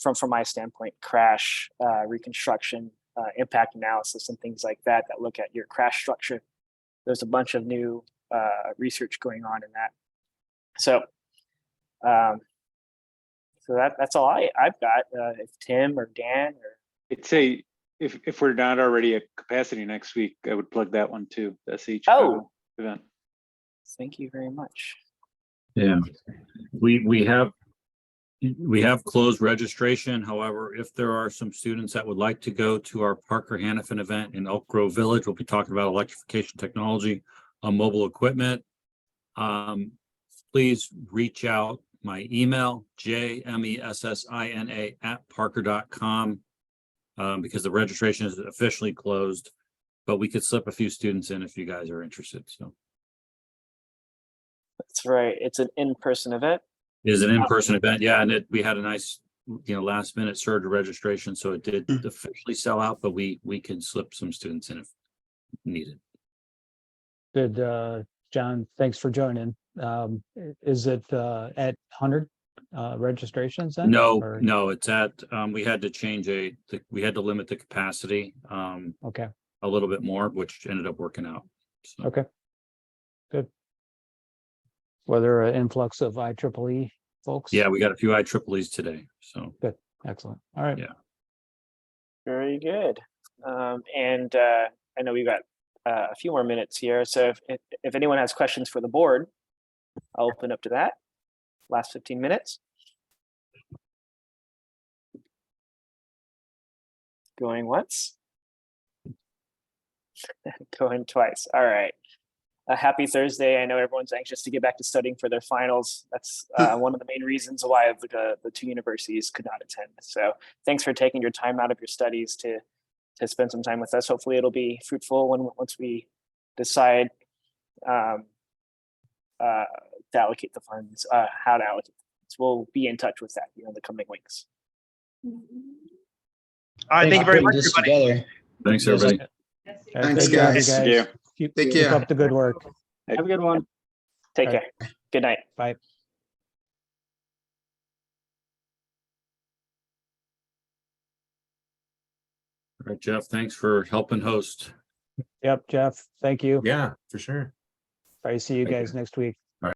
from my standpoint, crash, reconstruction, impact analysis, and things like that look at your crash structure. There's a bunch of new research going on in that. So that's all I've got. If Tim or Dan or I'd say if we're not already at capacity next week, I would plug that one too. The SAE Chicago event. Thank you very much. Yeah, we have closed registration. However, if there are some students that would like to go to our Parker Hannafin event in Elk Grove Village, we'll be talking about electrification technology on mobile equipment. Please reach out. My email, jmessina@parker.com, because the registration is officially closed, but we could slip a few students in if you guys are interested. So that's right. It's an in-person event. It is an in-person event. Yeah. And we had a nice, last minute surge of registration. So it did officially sell out, but we can slip some students in if needed. Good. John, thanks for joining. Is it at 100 registrations then? No, it's at, we had to change we had to limit the capacity okay, a little bit more, which ended up working out. So. Okay, good. Whether an influx of IEEE folks? Yeah, we got a few IEEEs today. So good, excellent. All right. Yeah. Very good. And I know we've got a few more minutes here. So if anyone has questions for the board, I'll open up to that. Last 15 minutes. Going once. Going twice. All right. a happy Thursday. I know everyone's anxious to get back to studying for their finals. That's one of the main reasons why the two universities could not attend. So thanks for taking your time out of your studies to spend some time with us. Hopefully it'll be fruitful once we decide to allocate the funds, how to allocate the funds. We'll be in touch with that in the coming weeks. All right, thank you very much, everybody. Together. Thanks, everybody. Thanks, Good job, you guys. guys. Keep care. up the good work. Have a good one. Take All right. care. Good night. Bye. All right, Jeff, thanks for helping host. Yep, Jeff, thank you. Yeah, for sure. Probably see you Thank guys next week.